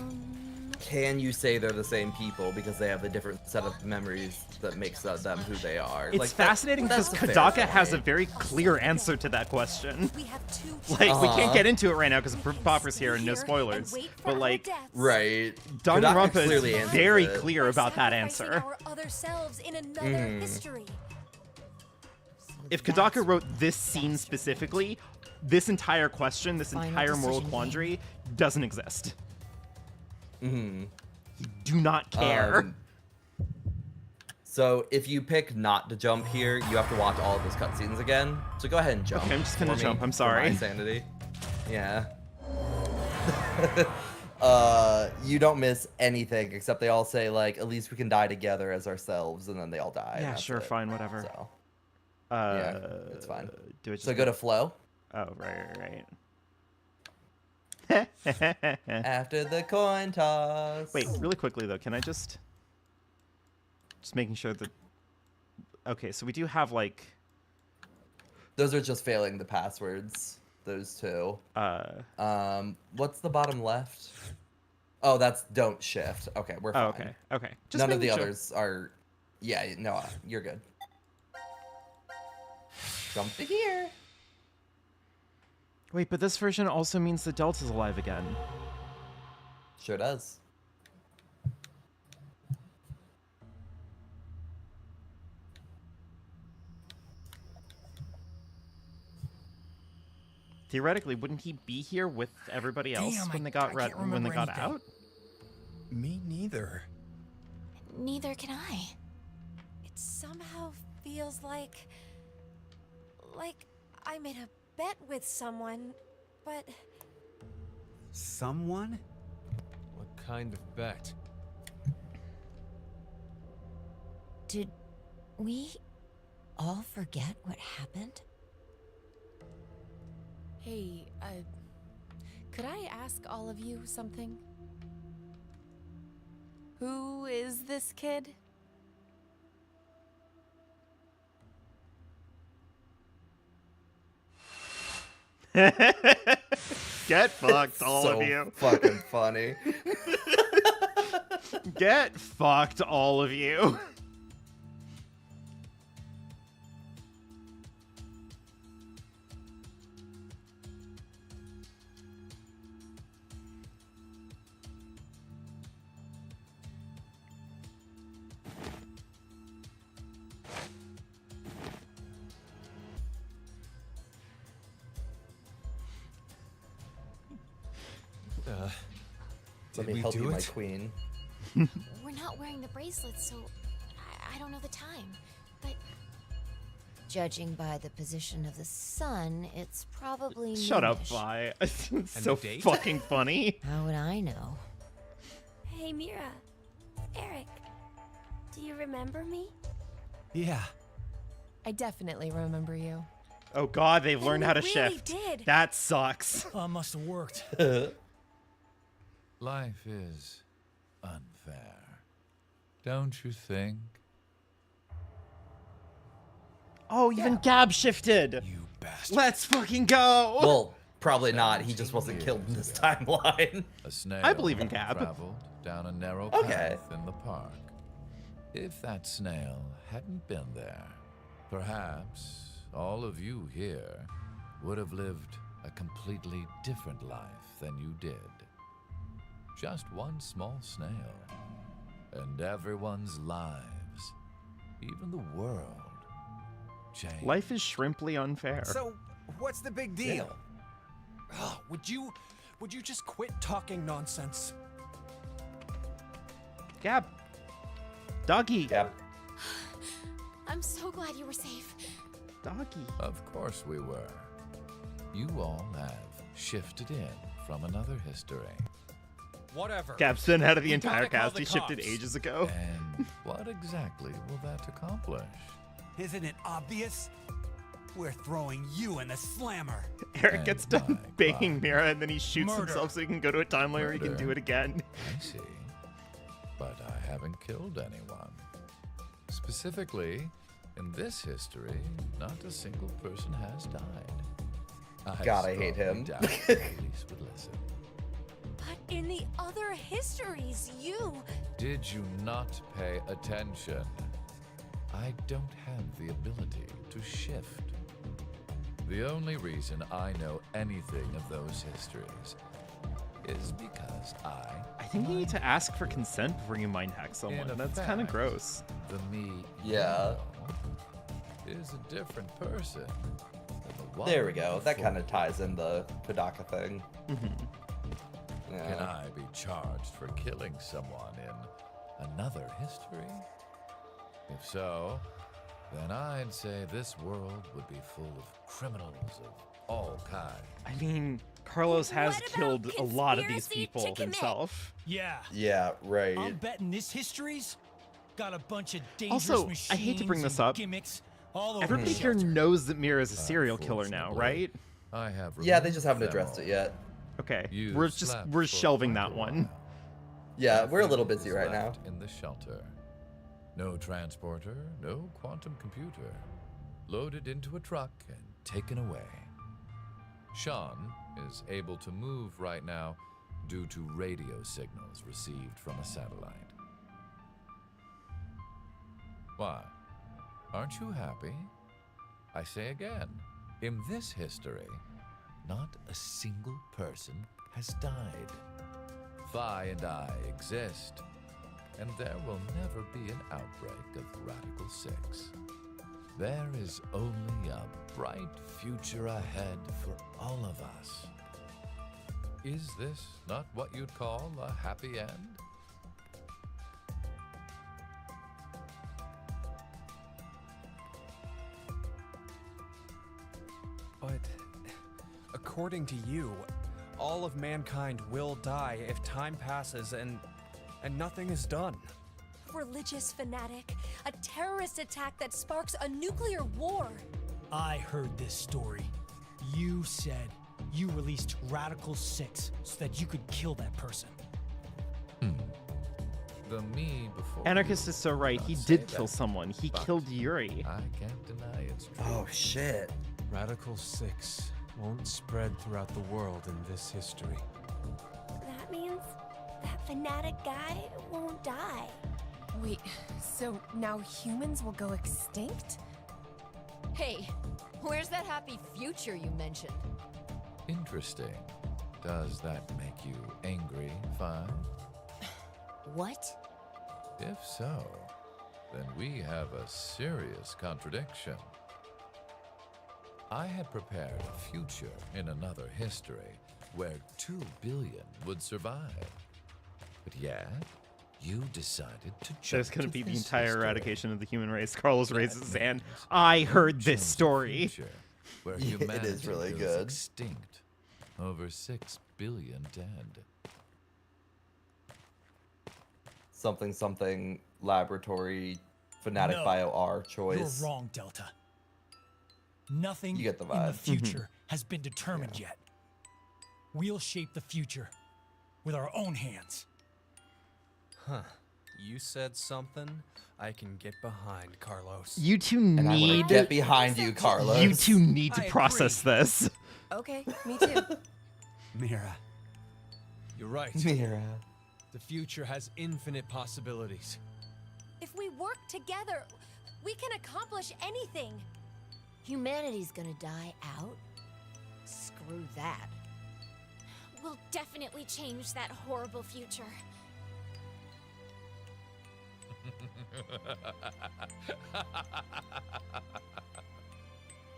can you say they're the same people because they have a different set of memories that makes them who they are? It's fascinating because Kadaka has a very clear answer to that question. Like, we can't get into it right now because Popper's here and no spoilers. But, like, right. Danganronpa clearly is answers very it. clear about that answer. Our other selves in another history. If Kadaka wrote this scene specifically, this entire question, this Final entire moral decision quandary doesn't exist. Mm-hmm. You do not care. So if you pick not to jump here, you have to watch all of those cutscenes again. So go ahead and jump. Okay, I'm just gonna for me, jump. I'm for sorry. my sanity. Yeah. You don't miss anything except they all say like, at least we can die together as ourselves, and then they all die. and Yeah, that's sure, it. fine, whatever. So Yeah, it's fine. Do it. So go to flow. Oh, right. After the coin toss. Wait, really quickly though, can I just making sure that. Okay, so we do have like. Those are just failing the passwords. Those two. What's the bottom left? Oh, that's don't shift. Okay, we're fine. Oh, okay. Just None of the making sure. others are. Yeah, no, you're good. Jump to here. Wait, but this version also means the Delta's alive again. Sure does. Theoretically, wouldn't he be here with everybody else when they got out? Me neither. Neither can I. It somehow feels like I made a bet with someone, but Someone? What kind of bet? Did we all forget what happened? Hey, could I ask all of you something? Who is this kid? Get fucked, all so of you. Fucking funny. Get fucked, all of you. Let me we help do you, my it? queen. We're not wearing the bracelets, so I don't know the time. But Judging by the position of the sun, it's probably Shut up, noonish. Vi. It's And so a date? fucking funny. How would I know? Hey, Mira. Eric. Do you remember me? Yeah. I definitely remember you. Oh god, they've learned how to really shift. did. That sucks. Oh, must have worked. Life is unfair. Don't you think? Oh, even Gab shifted. You bastard. Let's fucking go. Well, probably not. He just wasn't killed in this timeline. A snail I believe in Gab. traveled down a narrow Okay. path in the park. If that snail hadn't been there, perhaps all of you here would have lived a completely different life than you did. Just one small snail, and everyone's lives, even the world, changed. Life is shrimply unfair. So, what's the big deal? Ugh, would you just quit talking nonsense? Gab. Doggy. Yep. I'm so glad you were safe. Doggy. Of course we were. You all have shifted in from another history. Whatever. Gab's been out of the We entire gotta call cast. the He shifted cops. ages ago. And what exactly will that accomplish? Isn't it obvious? We're throwing you in the slammer. Eric gets done my banging God. Mira and then he shoots Murder. himself so he can go to a timeline where he can Murder. do it again. I see. But I haven't killed anyone. Specifically, in this history, not a single person has died. God, I hate him. strongly doubt the police would listen. But in the other histories, you... Did you not pay attention? I don't have the ability to shift. The only reason I know anything of those histories is because I think you need to ask for consent before you mind hack someone. That's kind of gross. The me Yeah. is a different person. than the one There we go. That before. kind of ties in the Kodaka thing. Can I be charged for killing someone in another history? If so, then I'd say this world would be full of criminals of all kinds. I mean, Carlos has What about killed a lot of these conspiracy people to commit? himself. Yeah. Yeah, right. I'm betting this history's got a bunch of dangerous Also, machines I hate to bring this and up. gimmicks all over Everybody the here shelter. knows that Mira is a serial killer now, right? I have Yeah, they just haven't removed them addressed it all. yet. Okay, You we're slept we're for shelving quite that a one. while. Yeah, we're a little Nothing busy is right now. left in the shelter. No transporter, no quantum computer. Loaded into a truck and taken away. Sean is able to move right now due to radio signals received from a satellite. Why? Aren't you happy? I say again, in this history, not a single person has died. Phi and I exist, and there will never be an outbreak of Radical 6. There is only a bright future ahead for all of us. Is this not what you'd call a happy end? But according to you, all of mankind will die if time passes and nothing is done. Religious fanatic, a terrorist attack that sparks a nuclear war. I heard this story. You said you released Radical 6 so that you could kill that person. The me before Anarchist you is so right. did He not say did kill that, someone. He but killed Yuri. I can't deny it's true. Oh, shit. Radical 6 won't spread throughout the world in this history. That means that fanatic guy won't die. Wait, so now humans will go extinct? Hey, where's that happy future you mentioned? Interesting. Does that make you angry, Phi? What? If so, then we have a serious contradiction. I had prepared a future in another history where 2 billion would survive. But yet, you decided to jump There's going to to be the this entire history. eradication of the human race. Carlos That raises his hand. means I heard you this chose a story. future Where Yeah, it humanity is really goes good. extinct. Over 6 billion dead. Something laboratory fanatic No, bio R choice. You're wrong, Delta. Nothing You get the in the vibe. future has been determined yet. We'll shape the future with our own hands. Huh. You said something I can get behind, Carlos. You two And I want need to get behind you, Carlos. you two need to I process agree. this. Okay, me too. Mira, You're right. Mira. The future has infinite possibilities. If we work together, we can accomplish anything. Humanity's gonna die out? Screw that. We'll definitely change that horrible future.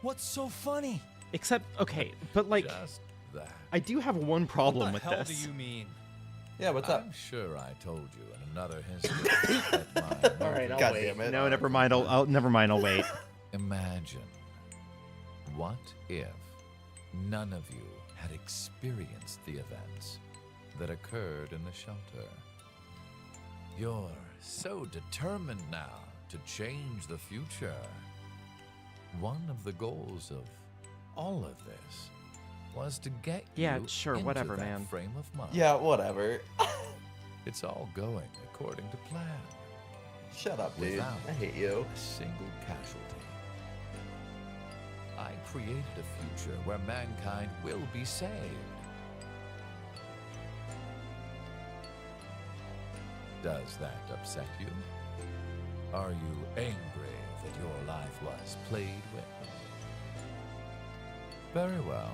What's so funny? Except, okay, but like, Just that. I do have one problem what with the hell this. do you mean? Yeah, what's up? I'm sure I told you in another history. that my All right, I'll God wait. damn it. No, never mind. Never mind. I'll wait. Imagine, what if none of you had experienced the events that occurred in the shelter? You're so determined now to change the future. One of the goals of all of this was to get Yeah, you sure, into whatever, that man. frame of mind. Yeah, whatever. It's all going according to plan. Shut up, dude. Without I hate you. a single casualty. I created a future where mankind will be saved. Does that upset you? Are you angry that your life was played with? Very well.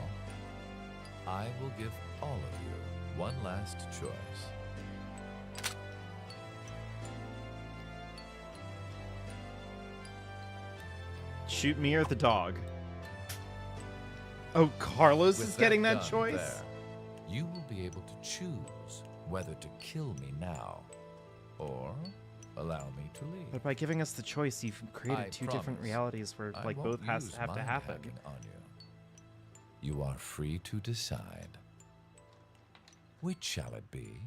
I will give all of you one last choice. Shoot me or the dog? Oh, Carlos With is getting that gun choice? there, you will be able to choose whether to kill me now or allow me to leave. But by giving us the choice, you've created I two different promise realities where I like won't both have use to mind happen. hacking on you. You are free to decide. Which shall it be?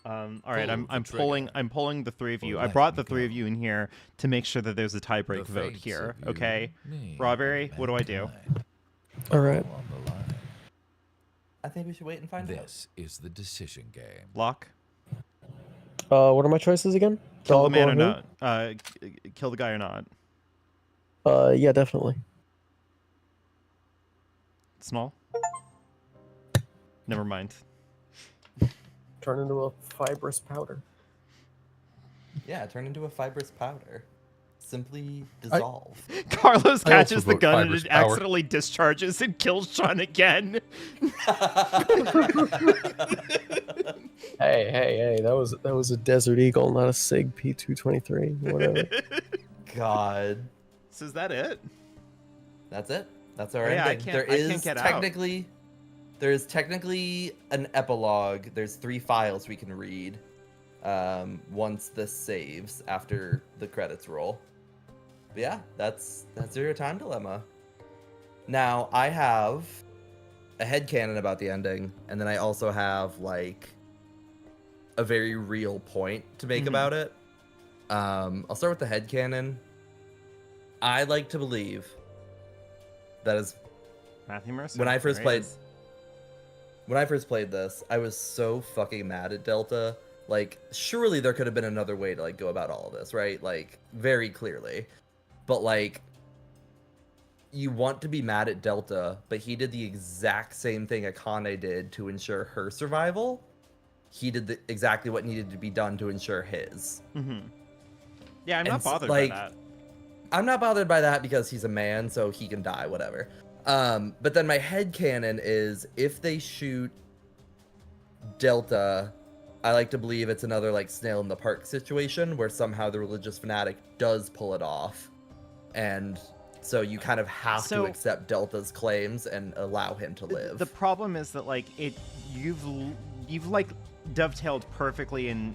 All right, Pull I'm the pulling the three of you. Or I let brought me the three of you in here to make sure that there's a tiebreak The vote fates here. of you Okay, need Rawberry, what do I do? All right. On the line. I think we should wait and find out. This is the decision game. Lock. What are my choices again? Kill the Dog man or or who? not? Kill the guy or not? Yeah, definitely. Small. Never mind. Turn into a fibrous powder. Yeah, turn into a fibrous powder. Simply dissolve. Carlos I also catches the vote gun and fibrous it power. accidentally discharges and kills Sean again. Hey, that was a Desert Eagle, not a Sig P223. Whatever. God. So is that it? That's it. That's our Yeah, I ending. can't- I can't get out. There is technically an epilogue. There's 3 files we can read once this saves after the credits roll. But yeah, that's Zero Time Dilemma. Now I have a headcanon about the ending, and then I also have like a very real point to make about it. I'll start with the headcanon. I like to believe that is Matthew Mercer. when I first There he played is. this, I was so fucking mad at Delta. Like, surely there could have been another way to like go about all of this, right? Like, very clearly. But like, you want to be mad at Delta, but he did the exact same thing Akane did to ensure her survival. He did exactly what needed to be done to ensure his. Yeah, I'm not bothered like, by that. I'm not bothered by that because he's a man, so he can die, whatever. But then my headcanon is if they shoot Delta, I like to believe it's another like snail in the park situation where somehow the religious fanatic does pull it off. And so you kind of have to accept Delta's claims and allow him to live. The problem is that like you've like dovetailed perfectly and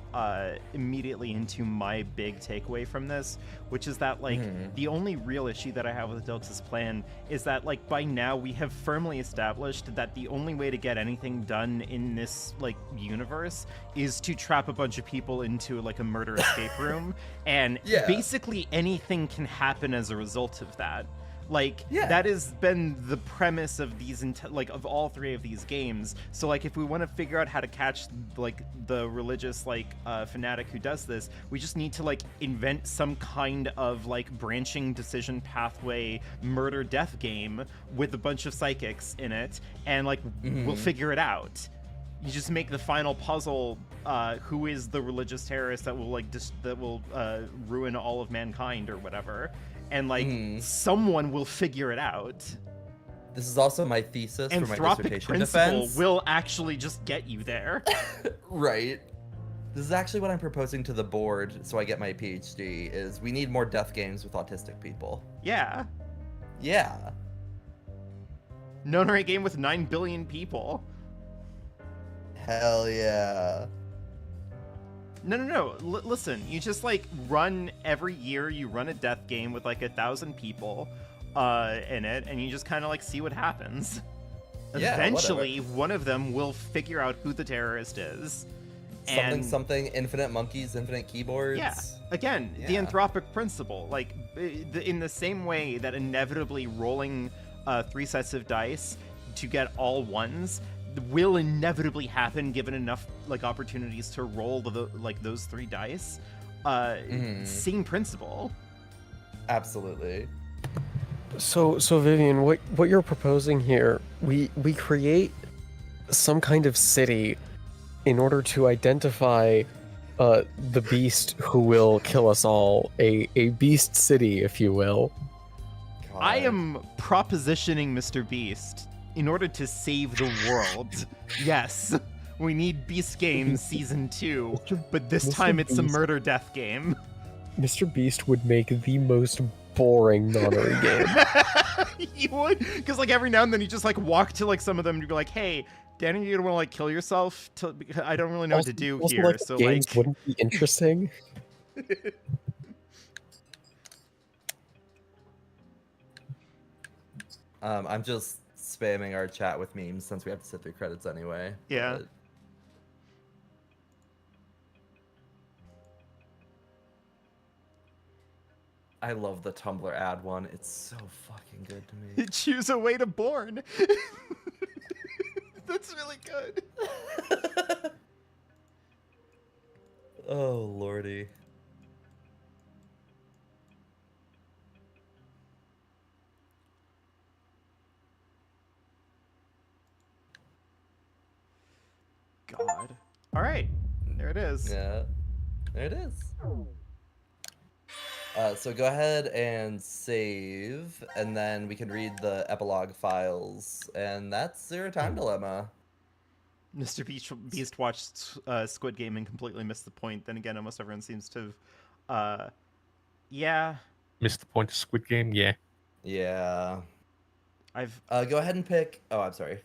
immediately into my big takeaway from this, which is that like the only real issue that I have with Delta's plan is that like by now we have firmly established that the only way to get anything done in this like universe is to trap a bunch of people into like a murder escape room, and basically anything can happen as a result of that. Like that has been the premise of these like of all 3 of these games. So like if we want to figure out how to catch like the religious like fanatic who does this, we just need to like invent some kind of like branching decision pathway murder death game with a bunch of psychics in it, and like we'll figure it out. You just make the final puzzle who is the religious terrorist that will like ruin all of mankind or whatever. And like someone will figure it out. This is also my thesis for my Anthropic dissertation principle defense. will actually just get you there. Right. This is actually what I'm proposing to the board so I get my PhD is we need more death games with autistic people. Yeah. Yeah. Nonary game with 9 billion people. Hell yeah. No. Listen, you just like run every year. You run a death game with like 1,000 people in it, and you just kind of like see what happens. Yeah, Eventually, one of them will figure out who the terrorist is. Something, infinite monkeys, infinite keyboards. Yeah. Again, the anthropic principle. Like, in the same way that inevitably rolling 3 sets of dice to get all ones will inevitably happen given enough like opportunities to roll those 3 dice. Same principle. Absolutely. So Vivian, what you're proposing here, we create some kind of city in order to identify the beast who will kill us all, a beast city, if you will. I am propositioning Mr. Beast in order to save the world. Yes, we need Beast Games Season 2, but this time it's a murder death game. Mr. Beast would make the most boring nonary game. You would? Because like every now and then you just like walk to like some of them and you'd be like, hey, Danny, you don't want to like kill yourself? Because I don't really know what to do Also, here. like, So games like, wouldn't be interesting. I'm just spamming our chat with memes since we have to sit through credits anyway. Yeah. But... I love the Tumblr ad one. It's so fucking good to me. choose a way to born. That's really good. Oh, lordy. God. All right. There it is. Yeah. There it is. So go ahead and save, and then we can read the epilogue files, and that's Zero Time Dilemma. Mr. Beast watched Squid Game and completely missed the point. Then again, almost everyone seems to have... yeah. Missed the point of Squid Game? Yeah. Yeah. I've... Go ahead and pick... Oh, I'm sorry.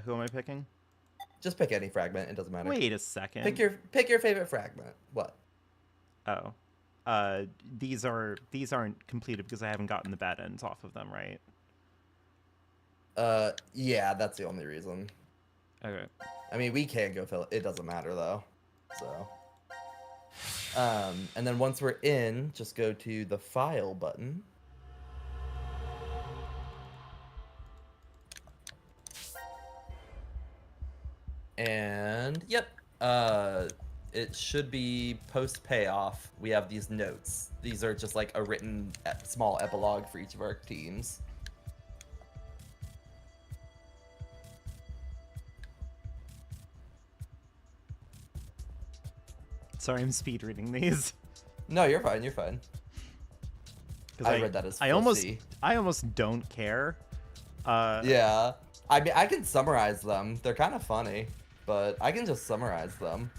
Who am I picking? Just pick any fragment. It doesn't matter. Wait a second. Pick your favorite fragment. What? Oh. These aren't completed because I haven't gotten the bad ends off of them, right? Yeah, that's the only reason. Okay. I mean, we can go fill it. It doesn't matter though. So. And then once we're in, just go to the file button. And yep, it should be post payoff. We have these notes. These are just like a written small epilogue for each of our teams. Sorry, I'm speed reading these. No, you're fine. You're fine. I read that as I almost don't care. Yeah, I mean, I can summarize them. They're kind of funny, but I can just summarize them.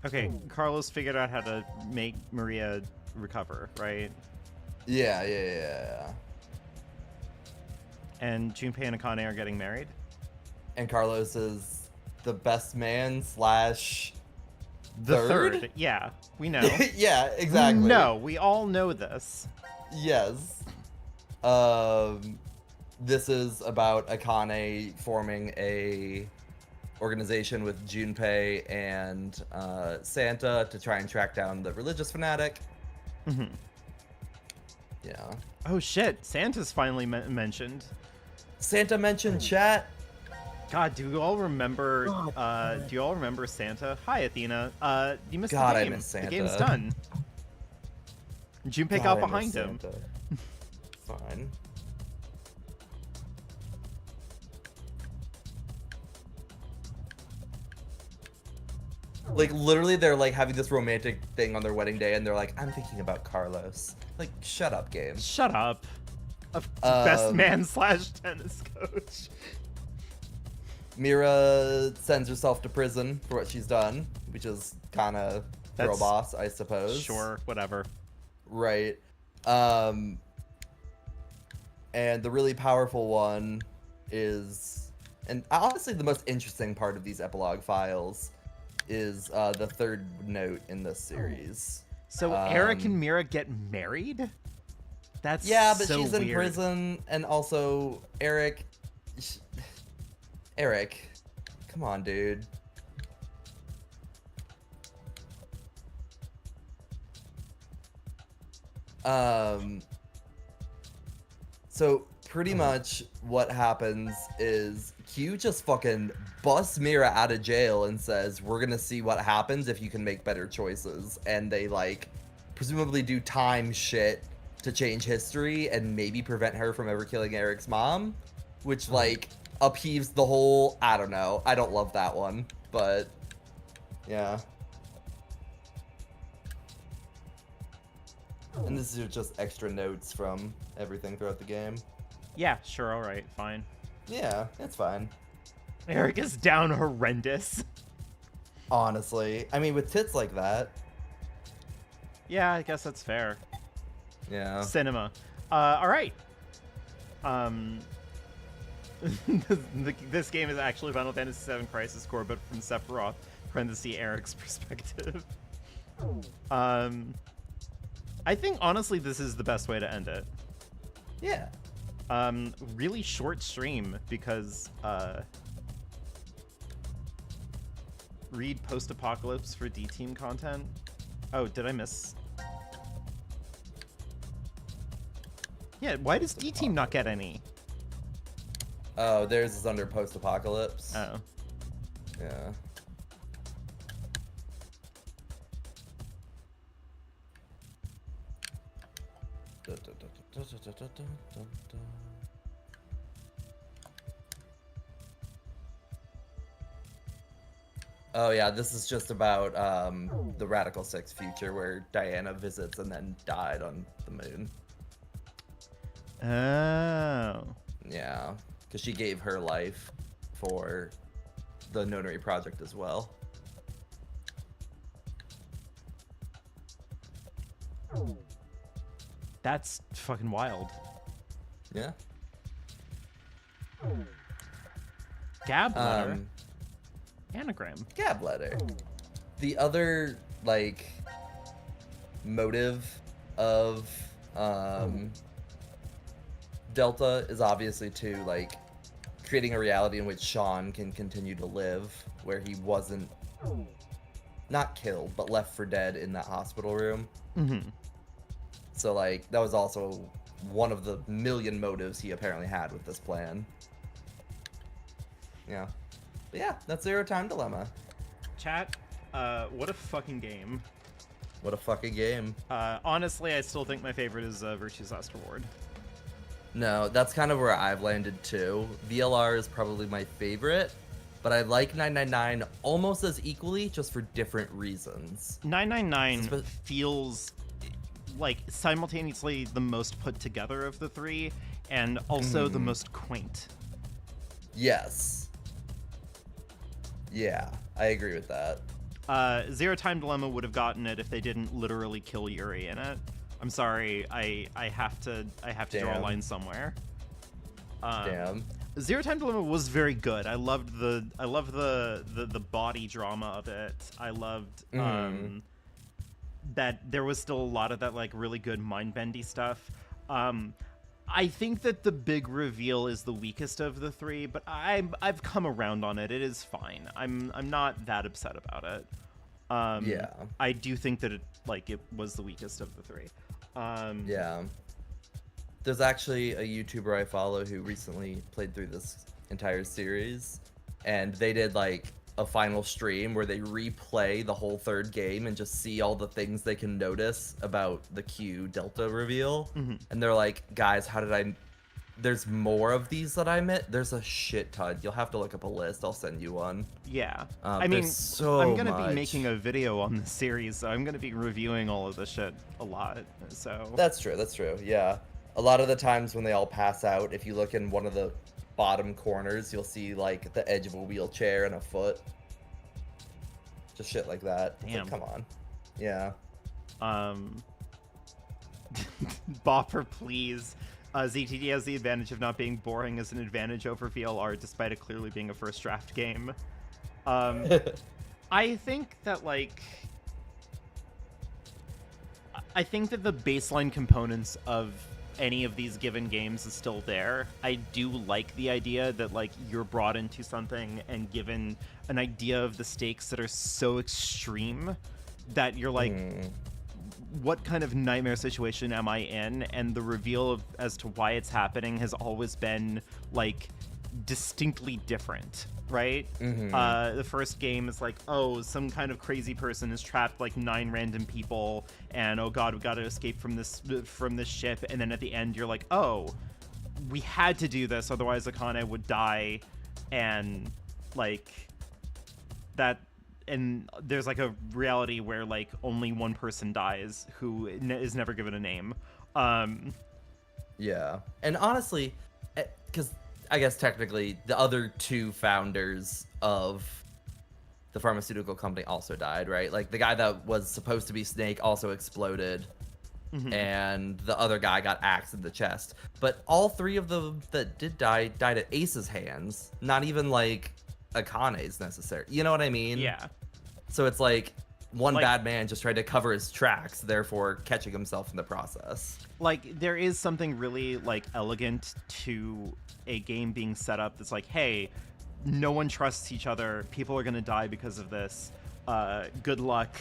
Okay, Carlos figured out how to make Maria recover, right? Yeah. And Junpei and Akane are getting married? And Carlos is the best man slash the third. Yeah, we know. Yeah, exactly. No, we all know this. Yes. This is about Akane forming a organization with Junpei and Santa to try and track down the religious fanatic. Mm-hmm. Yeah. Oh shit, Santa's finally mentioned. Santa mentioned chat. God, do you all remember Santa? Hi, Athena. You missed God, the game. I miss Santa. The game's done. Junpei got behind him. Fine. Like, literally, they're, like, having this romantic thing on their wedding day, and they're like, I'm thinking about Carlos. Like, shut up, game. Shut up. Best man slash tennis coach. Mira sends herself to prison for what she's done, which is kind of girl boss, I suppose. Sure, whatever. Right. And the really powerful one is, and honestly the most interesting part of these epilogue files is the third note in this series. So Eric and Mira get married? That's yeah, but so she's in weird. prison, and also Eric, come on, dude. So pretty much what happens is Q just fucking busts Mira out of jail and says, we're gonna see what happens if you can make better choices. And they, like, presumably do time shit to change history and maybe prevent her from ever killing Eric's mom, which, like, upheaves the whole, I don't know. I don't love that one, but Yeah. And this is just extra notes from everything throughout the game. Yeah, sure, alright, fine. Yeah, it's fine. Eric is down horrendous. Honestly. I mean, with tits like that. Yeah, I guess that's fair. Yeah. Cinema. Alright. This game is actually Final Fantasy VII Crisis Core, but from Sephiroth, parenthesis, Eric's perspective. I think, honestly, this is the best way to end it. Yeah. Really short stream, because, read post-apocalypse for D-Team content. Oh, did I miss? Yeah, why does D-Team not get any? Oh, theirs is under post-apocalypse. Oh. Yeah. Oh yeah, this is just about the Radical Six future where Diana visits and then died on the moon. Oh. Yeah, because she gave her life for the Nonary project as well. That's fucking wild. Yeah. Gab letter. Anagram. Gab letter. The other, like, motive of Delta is obviously to, like, creating a reality in which Sean can continue to live, where he wasn't, not killed, but left for dead in that hospital room. Mm-hmm. So, like, that was also one of the million motives he apparently had with this plan. Yeah. But yeah, that's Zero Time Dilemma. Chat, what a fucking game. What a fucking game. Honestly, I still think my favorite is Virtue's Last Reward. No, that's kind of where I've landed too. VLR is probably my favorite, but I like 999 almost as equally, just for different reasons. 999 feels like simultaneously the most put together of the three, and also the most quaint. Yes. Yeah, I agree with that. Zero Time Dilemma would have gotten it if they didn't literally kill Yuri in it. I'm sorry, I have to draw a line somewhere. Damn. Zero Time Dilemma was very good. I loved the body drama of it. I loved that there was still a lot of that like really good mind-bendy stuff. I think that the big reveal is the weakest of the three, but I've come around on it. It is fine. I'm not that upset about it. Yeah. I do think that it was the weakest of the three. Yeah. There's actually a YouTuber I follow who recently played through this entire series, and they did like a final stream where they replay the whole third game and just see all the things they can notice about the Q Delta reveal. And they're like, guys, how did I... There's more of these that I met? There's a shit ton. You'll have to look up a list. I'll send you one. Yeah. I mean, so I'm going to much. be making a video on the series, so I'm going to be reviewing all of this shit a lot, so... That's true, yeah. A lot of the times when they all pass out, if you look in one of the bottom corners, you'll see like the edge of a wheelchair and a foot. Just shit like that. It's Damn. like, come on. Yeah. Bopper, please. ZTD has the advantage of not being boring as an advantage over VLR, despite it clearly being a first draft game. I think that, like... I think that the baseline components of any of these given games is still there. I do like the idea that, like, you're brought into something and given an idea of the stakes that are so extreme that you're like, what kind of nightmare situation am I in? And the reveal as to why it's happening has always been, like, distinctly different, right? The first game is like, oh, some kind of crazy person has trapped like 9 random people, and oh god, we got to escape from this ship. And then at the end, you're like, oh, we had to do this, otherwise Akane would die, and like that. and there's like a reality where like only one person dies who is never given a name. Yeah, and honestly, because I guess technically the other two founders of the pharmaceutical company also died, right? Like the guy that was supposed to be Snake also exploded, and the other guy got axed in the chest. But all three of them that did die died at Ace's hands, not even like Akane's necessary. You know what I mean? Yeah. So it's like one bad man just tried to cover his tracks, therefore catching himself in the process. Like there is something really like elegant to a game being set up that's like, hey, no one trusts each other. People are gonna die because of this. Good luck,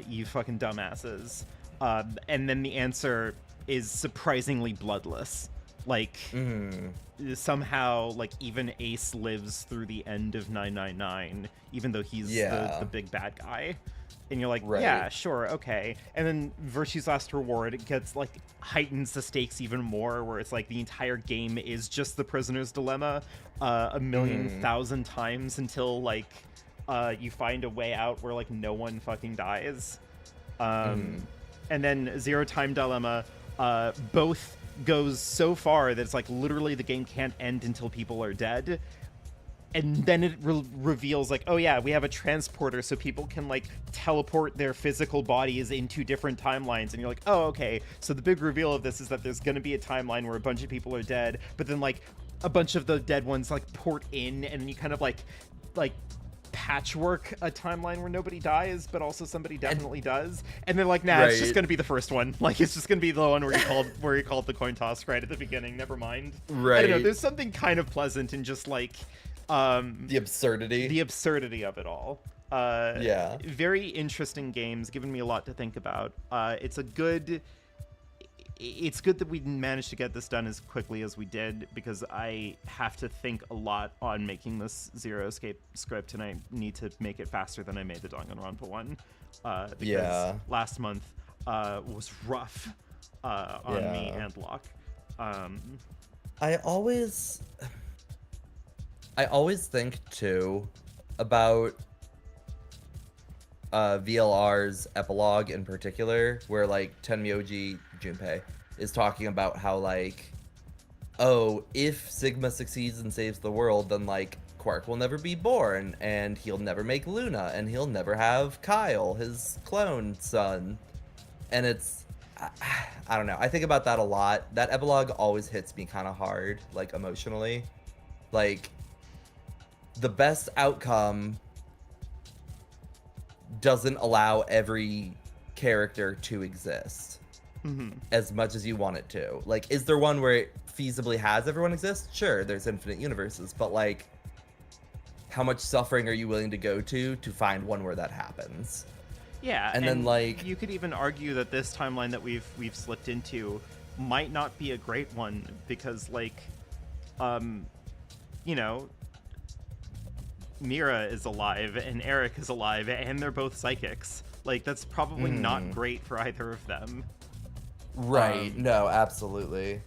you fucking dumbasses. And then the answer is surprisingly bloodless. Like somehow, like even Ace lives through the end of 999, even though he's the big bad guy. And you're like, yeah, sure, okay. And then Virtue's Last Reward, it gets like heightens the stakes even more, where it's like the entire game is just the prisoner's dilemma, a million thousand times until like you find a way out where like no one fucking dies. And then Zero Time Dilemma both goes so far that it's like literally the game can't end until people are dead. And then it reveals like, oh yeah, we have a transporter so people can like teleport their physical bodies into different timelines. And you're like, oh, okay. So the big reveal of this is that there's going to be a timeline where a bunch of people are dead, but then like a bunch of the dead ones like port in, and you kind of like patchwork a timeline where nobody dies, but also somebody definitely does. And they're like, nah, it's just going to be the first one. Like, it's just going to be the one where you called the coin toss right at the beginning. Never mind. Right. I don't know. There's something kind of pleasant in just like the absurdity of it all. Yeah, very interesting games, giving me a lot to think about. It's good that we managed to get this done as quickly as we did, because I have to think a lot on making this Zero Escape script, and I need to make it faster than I made the Danganronpa one, because last month was rough on me and Locke. I always think too about VLR's epilogue in particular, where like Tenmyoji Junpei is talking about how like, oh, if Sigma succeeds and saves the world, then like Quark will never be born, and he'll never make Luna, and he'll never have Kyle, his clone son. And it's, I don't know, I think about that a lot. That epilogue always hits me kind of hard, like emotionally. Like, the best outcome doesn't allow every character to exist as much as you want it to. Like, is there one where it feasibly has everyone exist? Sure, there's infinite universes, but like, how much suffering are you willing to go to find one where that happens? Yeah, and then like, you could even argue that this timeline that we've slipped into might not be a great one, because like, you know, Mira is alive and Eric is alive, and they're both psychics. Like, that's probably not great for either of them. Right. No, absolutely.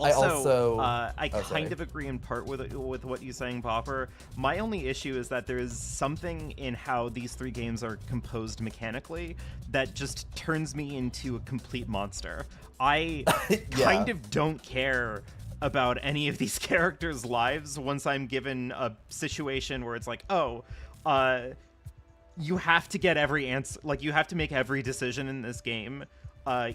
I kind of agree in part with what you're saying, Popper. My only issue is that there is something in how these three games are composed mechanically that just turns me into a complete monster. I kind of don't care about any of these characters' lives once I'm given a situation where it's like, oh, you have to get every answer, like, you have to make every decision in this game,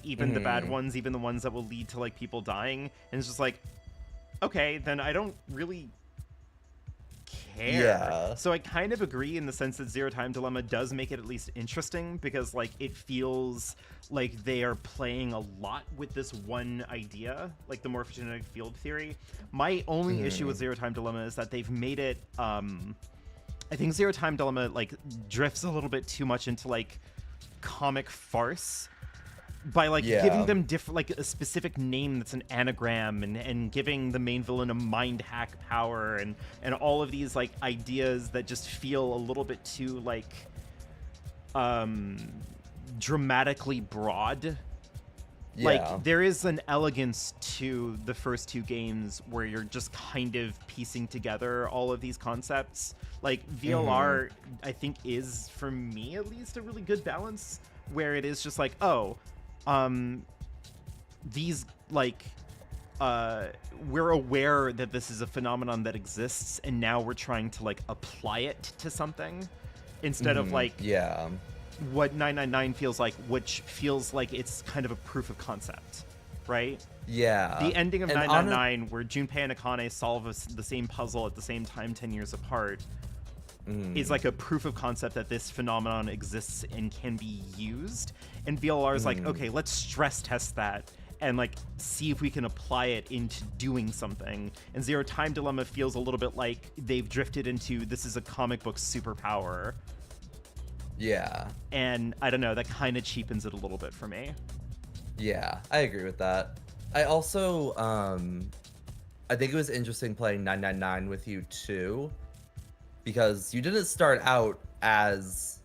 even the bad ones, even the ones that will lead to, like, people dying, and it's just like, okay, then I don't really care. Yeah. So I kind of agree in the sense that Zero Time Dilemma does make it at least interesting, because, like, it feels like they are playing a lot with this one idea, like the morphogenetic field theory. My only issue with Zero Time Dilemma is that they've made it, I think Zero Time Dilemma, like, drifts a little bit too much into, like, comic farce by, like, giving them like a specific name that's an anagram, and giving the main villain a mind hack power, and all of these, like, ideas that just feel a little bit too, like, dramatically broad. Yeah. Like, there is an elegance to the first two games where you're just kind of piecing together all of these concepts. Like, VLR, I think, is, for me at least, a really good balance, where it is just like, these, like, we're aware that this is a phenomenon that exists, and now we're trying to, like, apply it to something, instead of, like, yeah, what 999 feels like, which feels like it's kind of a proof of concept, right? Yeah. The ending of And 999, where Junpei and Akane solve the same puzzle at the same time 10 years apart, is like a proof of concept that this phenomenon exists and can be used. And VLR is like, okay, let's stress test that and like see if we can apply it into doing something. And Zero Time Dilemma feels a little bit like they've drifted into, this is a comic book superpower. Yeah. And I don't know, that kind of cheapens it a little bit for me. Yeah, I agree with that. I also, I think it was interesting playing 999 with you too, because you didn't start out as,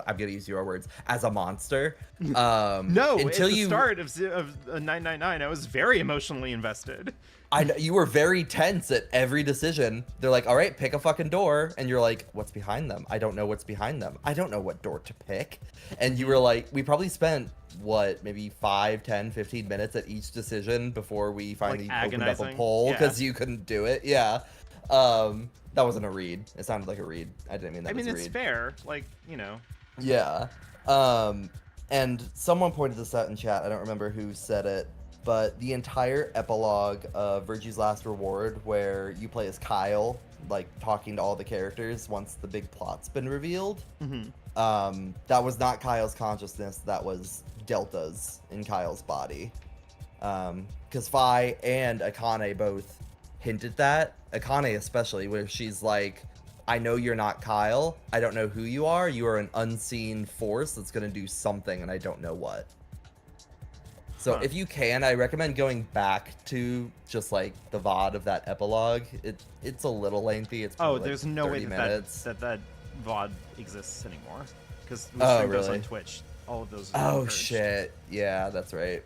I'm gonna use your words, as a monster. No, until at the start of 999, I was very emotionally invested. I know you were very tense at every decision. They're like, all right, pick a fucking door. And you're like, what's behind them? I don't know what's behind them. I don't know what door to pick. And you were like, we probably spent, what, maybe 5, 10, 15 minutes at each decision before we finally opened up a poll because you couldn't do it. Yeah. That wasn't a read. It sounded like a read. I didn't mean that was a read. It's fair. Like, you know. Yeah. And someone pointed this out in chat. I don't remember who said it. But the entire epilogue of Virtue's Last Reward, where you play as Kyle, like talking to all the characters once the big plot's been revealed, that was not Kyle's consciousness, that was Delta's in Kyle's body. Because Fi and Akane both hinted that, Akane especially, where she's like, I know you're not Kyle, I don't know who you are an unseen force that's going to do something and I don't know what. So if you can, I recommend going back to just like the VOD of that epilogue. It's a little lengthy. It's probably there's like no 30 way minutes. that VOD exists anymore, because we Oh, stream those really? on Twitch. All of those. Oh shit! Yeah, that's right.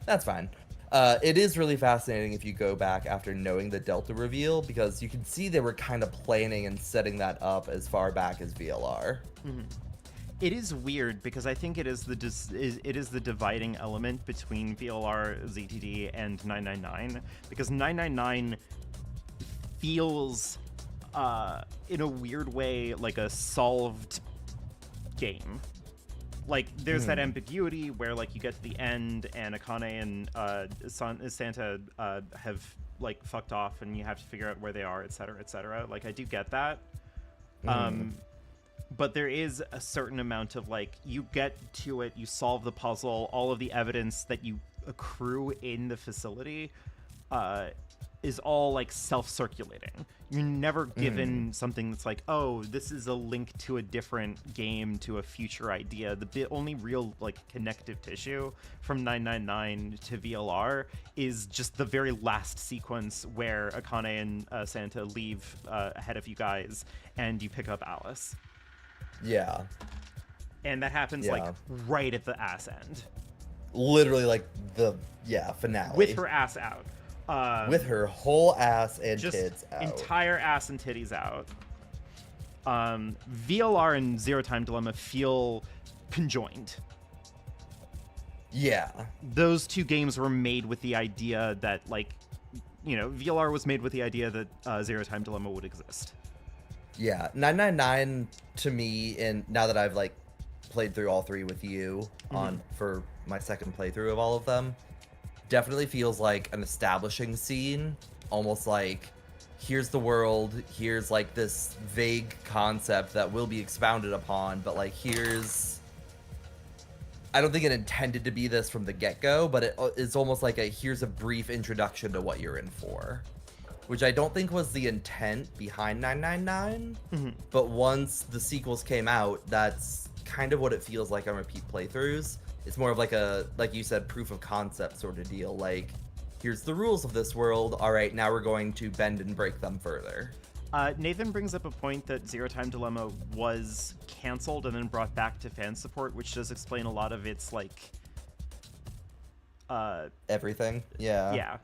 That's fine. It is really fascinating if you go back after knowing the Delta reveal, because you can see they were kind of planning and setting that up as far back as VLR. It is weird because I think it is the dividing element between VLR, ZTD, and 999, because 999 feels in a weird way like a solved game. Like, there's that ambiguity where, like, you get to the end and Akane and Santa have, like, fucked off and you have to figure out where they are, etc., etc. Like, I do get that. But there is a certain amount of, like, you get to it, you solve the puzzle, all of the evidence that you accrue in the facility is all, like, self-circulating. You're never given something that's like, oh, this is a link to a different game, to a future idea. The only real, like, connective tissue from 999 to VLR is just the very last sequence where Akane and Santa leave ahead of you guys, and you pick up Alice. Yeah. And that happens, like, right at the ass end. Literally, like, the, finale. With her ass out. With her whole ass and just tits out. Entire ass and titties out. VLR and Zero Time Dilemma feel conjoined. Yeah. Those two games were made with the idea that, like, you know, VLR was made with the idea that Zero Time Dilemma would exist. Yeah, 999 to me, and now that I've, like, played through all three with you for my second playthrough of all of them, definitely feels like an establishing scene, almost like, here's the world, here's, like, this vague concept that will be expounded upon, but, like, here's... I don't think it intended to be this from the get-go, but it's almost like here's a brief introduction to what you're in for. Which I don't think was the intent behind 999, but once the sequels came out, that's kind of what it feels like on repeat playthroughs. It's more of like a, like you said, proof of concept sort of deal. Like, here's the rules of this world. All right, now we're going to bend and break them further. Nathan brings up a point that Zero Time Dilemma was canceled and then brought back to fan support, which does explain a lot of its, like, everything. Yeah. Yeah.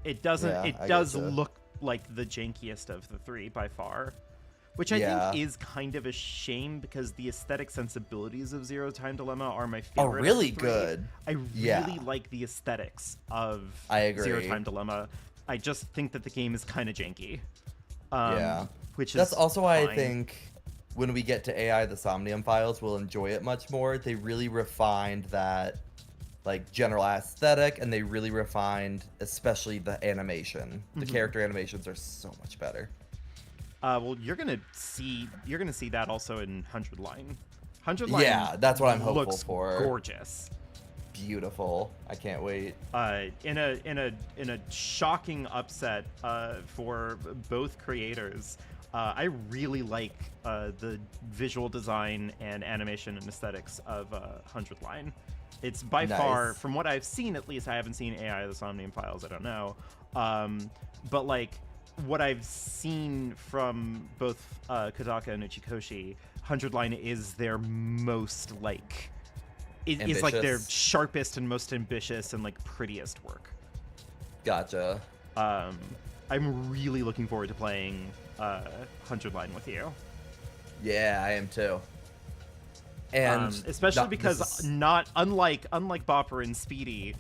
It doesn't. Yeah, it I does getcha. look like the jankiest of the three by far, which I Yeah. think is kind of a shame because the aesthetic sensibilities of Zero Time Dilemma are my favorite. Are of really the three. good. I really Yeah. like the aesthetics of I Zero agree. Time Dilemma. I just think that the game is kind of janky. Yeah. Which That's is also why I fine. think when we get to AI the Somnium Files, we'll enjoy it much more. They really refined that like general aesthetic, and they really refined especially the animation. The Mhm. character animations are so much better. Well, you're gonna see that also in 100 Line. 100 Line. Yeah, that's what I'm hopeful looks for. Gorgeous. Beautiful. I can't wait. In a shocking upset for both creators, I really like the visual design and animation and aesthetics of 100 Line. It's by far, Nice. from what I've seen at least, I haven't seen AI the Somnium Files, I don't know. But like what I've seen from both Kodaka and Uchikoshi, 100 Line is their most like is like their Ambitious. sharpest and most ambitious and like prettiest work. Gotcha. I'm really looking forward to playing 100 Line with you. Yeah, I am too. And especially not- because this is- not unlike Bopper and Speedy,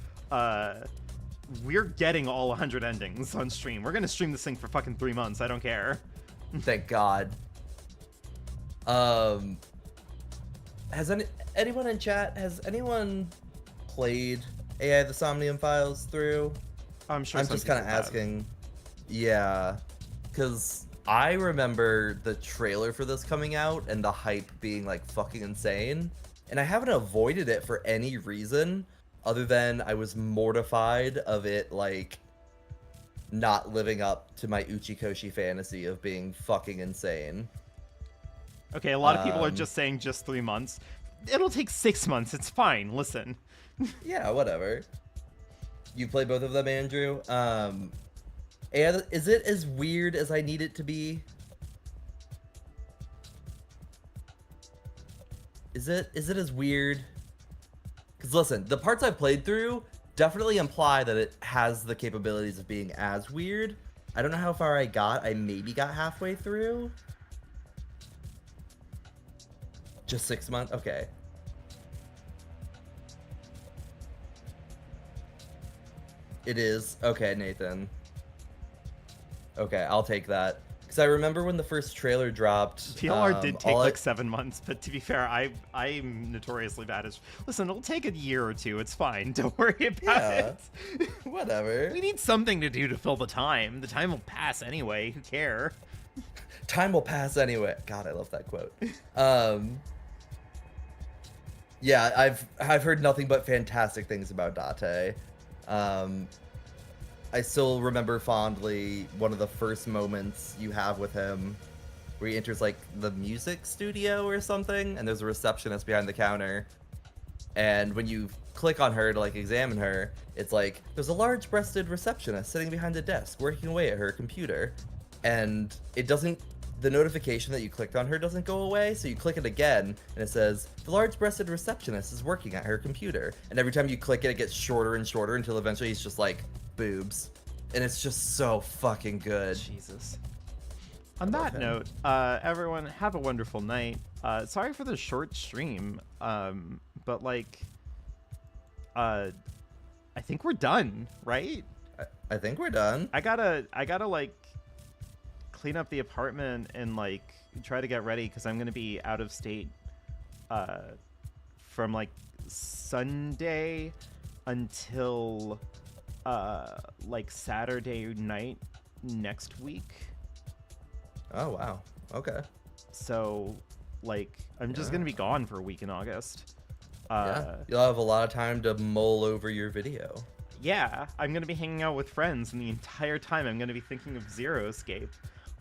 we're getting all 100 endings on stream. We're gonna stream this thing for fucking 3 months. I don't care. Thank God. Has anyone in chat, has anyone played AI the Somnium Files through? I'm sure I'm some just kind of people have. asking. Yeah, because I remember the trailer for this coming out and the hype being like fucking insane, and I haven't avoided it for any reason other than I was mortified of it like not living up to my Uchikoshi fantasy of being fucking insane. Okay, a lot of people are just saying just 3 months. It'll take 6 months. It's fine. Listen. Yeah, whatever. You play both of them, Andrew. And is it as weird as I need it to be? Is it as weird? Because listen, the parts I've played through definitely imply that it has the capabilities of being as weird. I don't know how far I got. I maybe got halfway through. Just 6 months? Okay. It is. Okay, Nathan. Okay, I'll take that. Because I remember when the first trailer dropped. PLR did take all like 7 months, but to be fair, I'm notoriously bad at. Listen, it'll take a year or two. It's fine. Don't worry about it. Whatever. We need something to do to fill the time. The time will pass anyway. Who care? Time will pass anyway. God, I love that quote. Yeah, I've heard nothing but fantastic things about Date. I still remember fondly one of the first moments you have with him where he enters like the music studio or something, and there's a receptionist behind the counter, and when you click on her to like examine her, it's like there's a large-breasted receptionist sitting behind a desk working away at her computer, and it doesn't, the notification that you clicked on her doesn't go away, so you click it again and it says the large-breasted receptionist is working at her computer, and every time you click it, it gets shorter and shorter until eventually it's just like boobs, and it's just so fucking good. Jesus. On that note, everyone have a wonderful night. Sorry for the short stream, but like, I think we're done, right? I think we're done. I gotta like clean up the apartment and like try to get ready because I'm gonna be out of state from like Sunday until like Saturday night next week. Oh wow. Okay. So like I'm just gonna be gone for a week in August. Yeah, you'll have a lot of time to mull over your video. Yeah, I'm gonna be hanging out with friends, and the entire time I'm gonna be thinking of Zero Escape.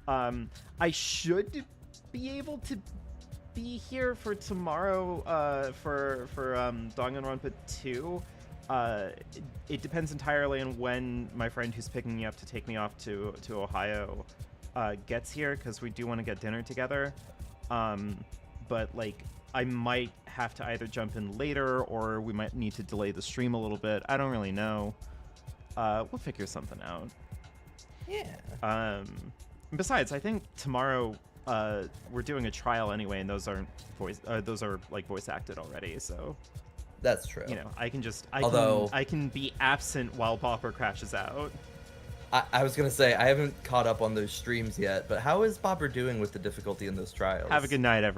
I should be able to be here for tomorrow for Danganronpa 2. It depends entirely on when my friend who's picking me up to take me off to Ohio gets here, because we do want to get dinner together. But like I might have to either jump in later or we might need to delay the stream a little bit. I don't really know. We'll figure something out. Yeah. Besides, I think tomorrow we're doing a trial anyway, and those aren't those are like voice acted already. So that's true. You know, I can be absent while Bopper crashes out. I was gonna say I haven't caught up on those streams yet, but how is Bopper doing with the difficulty in those trials? Have a good night, everyone.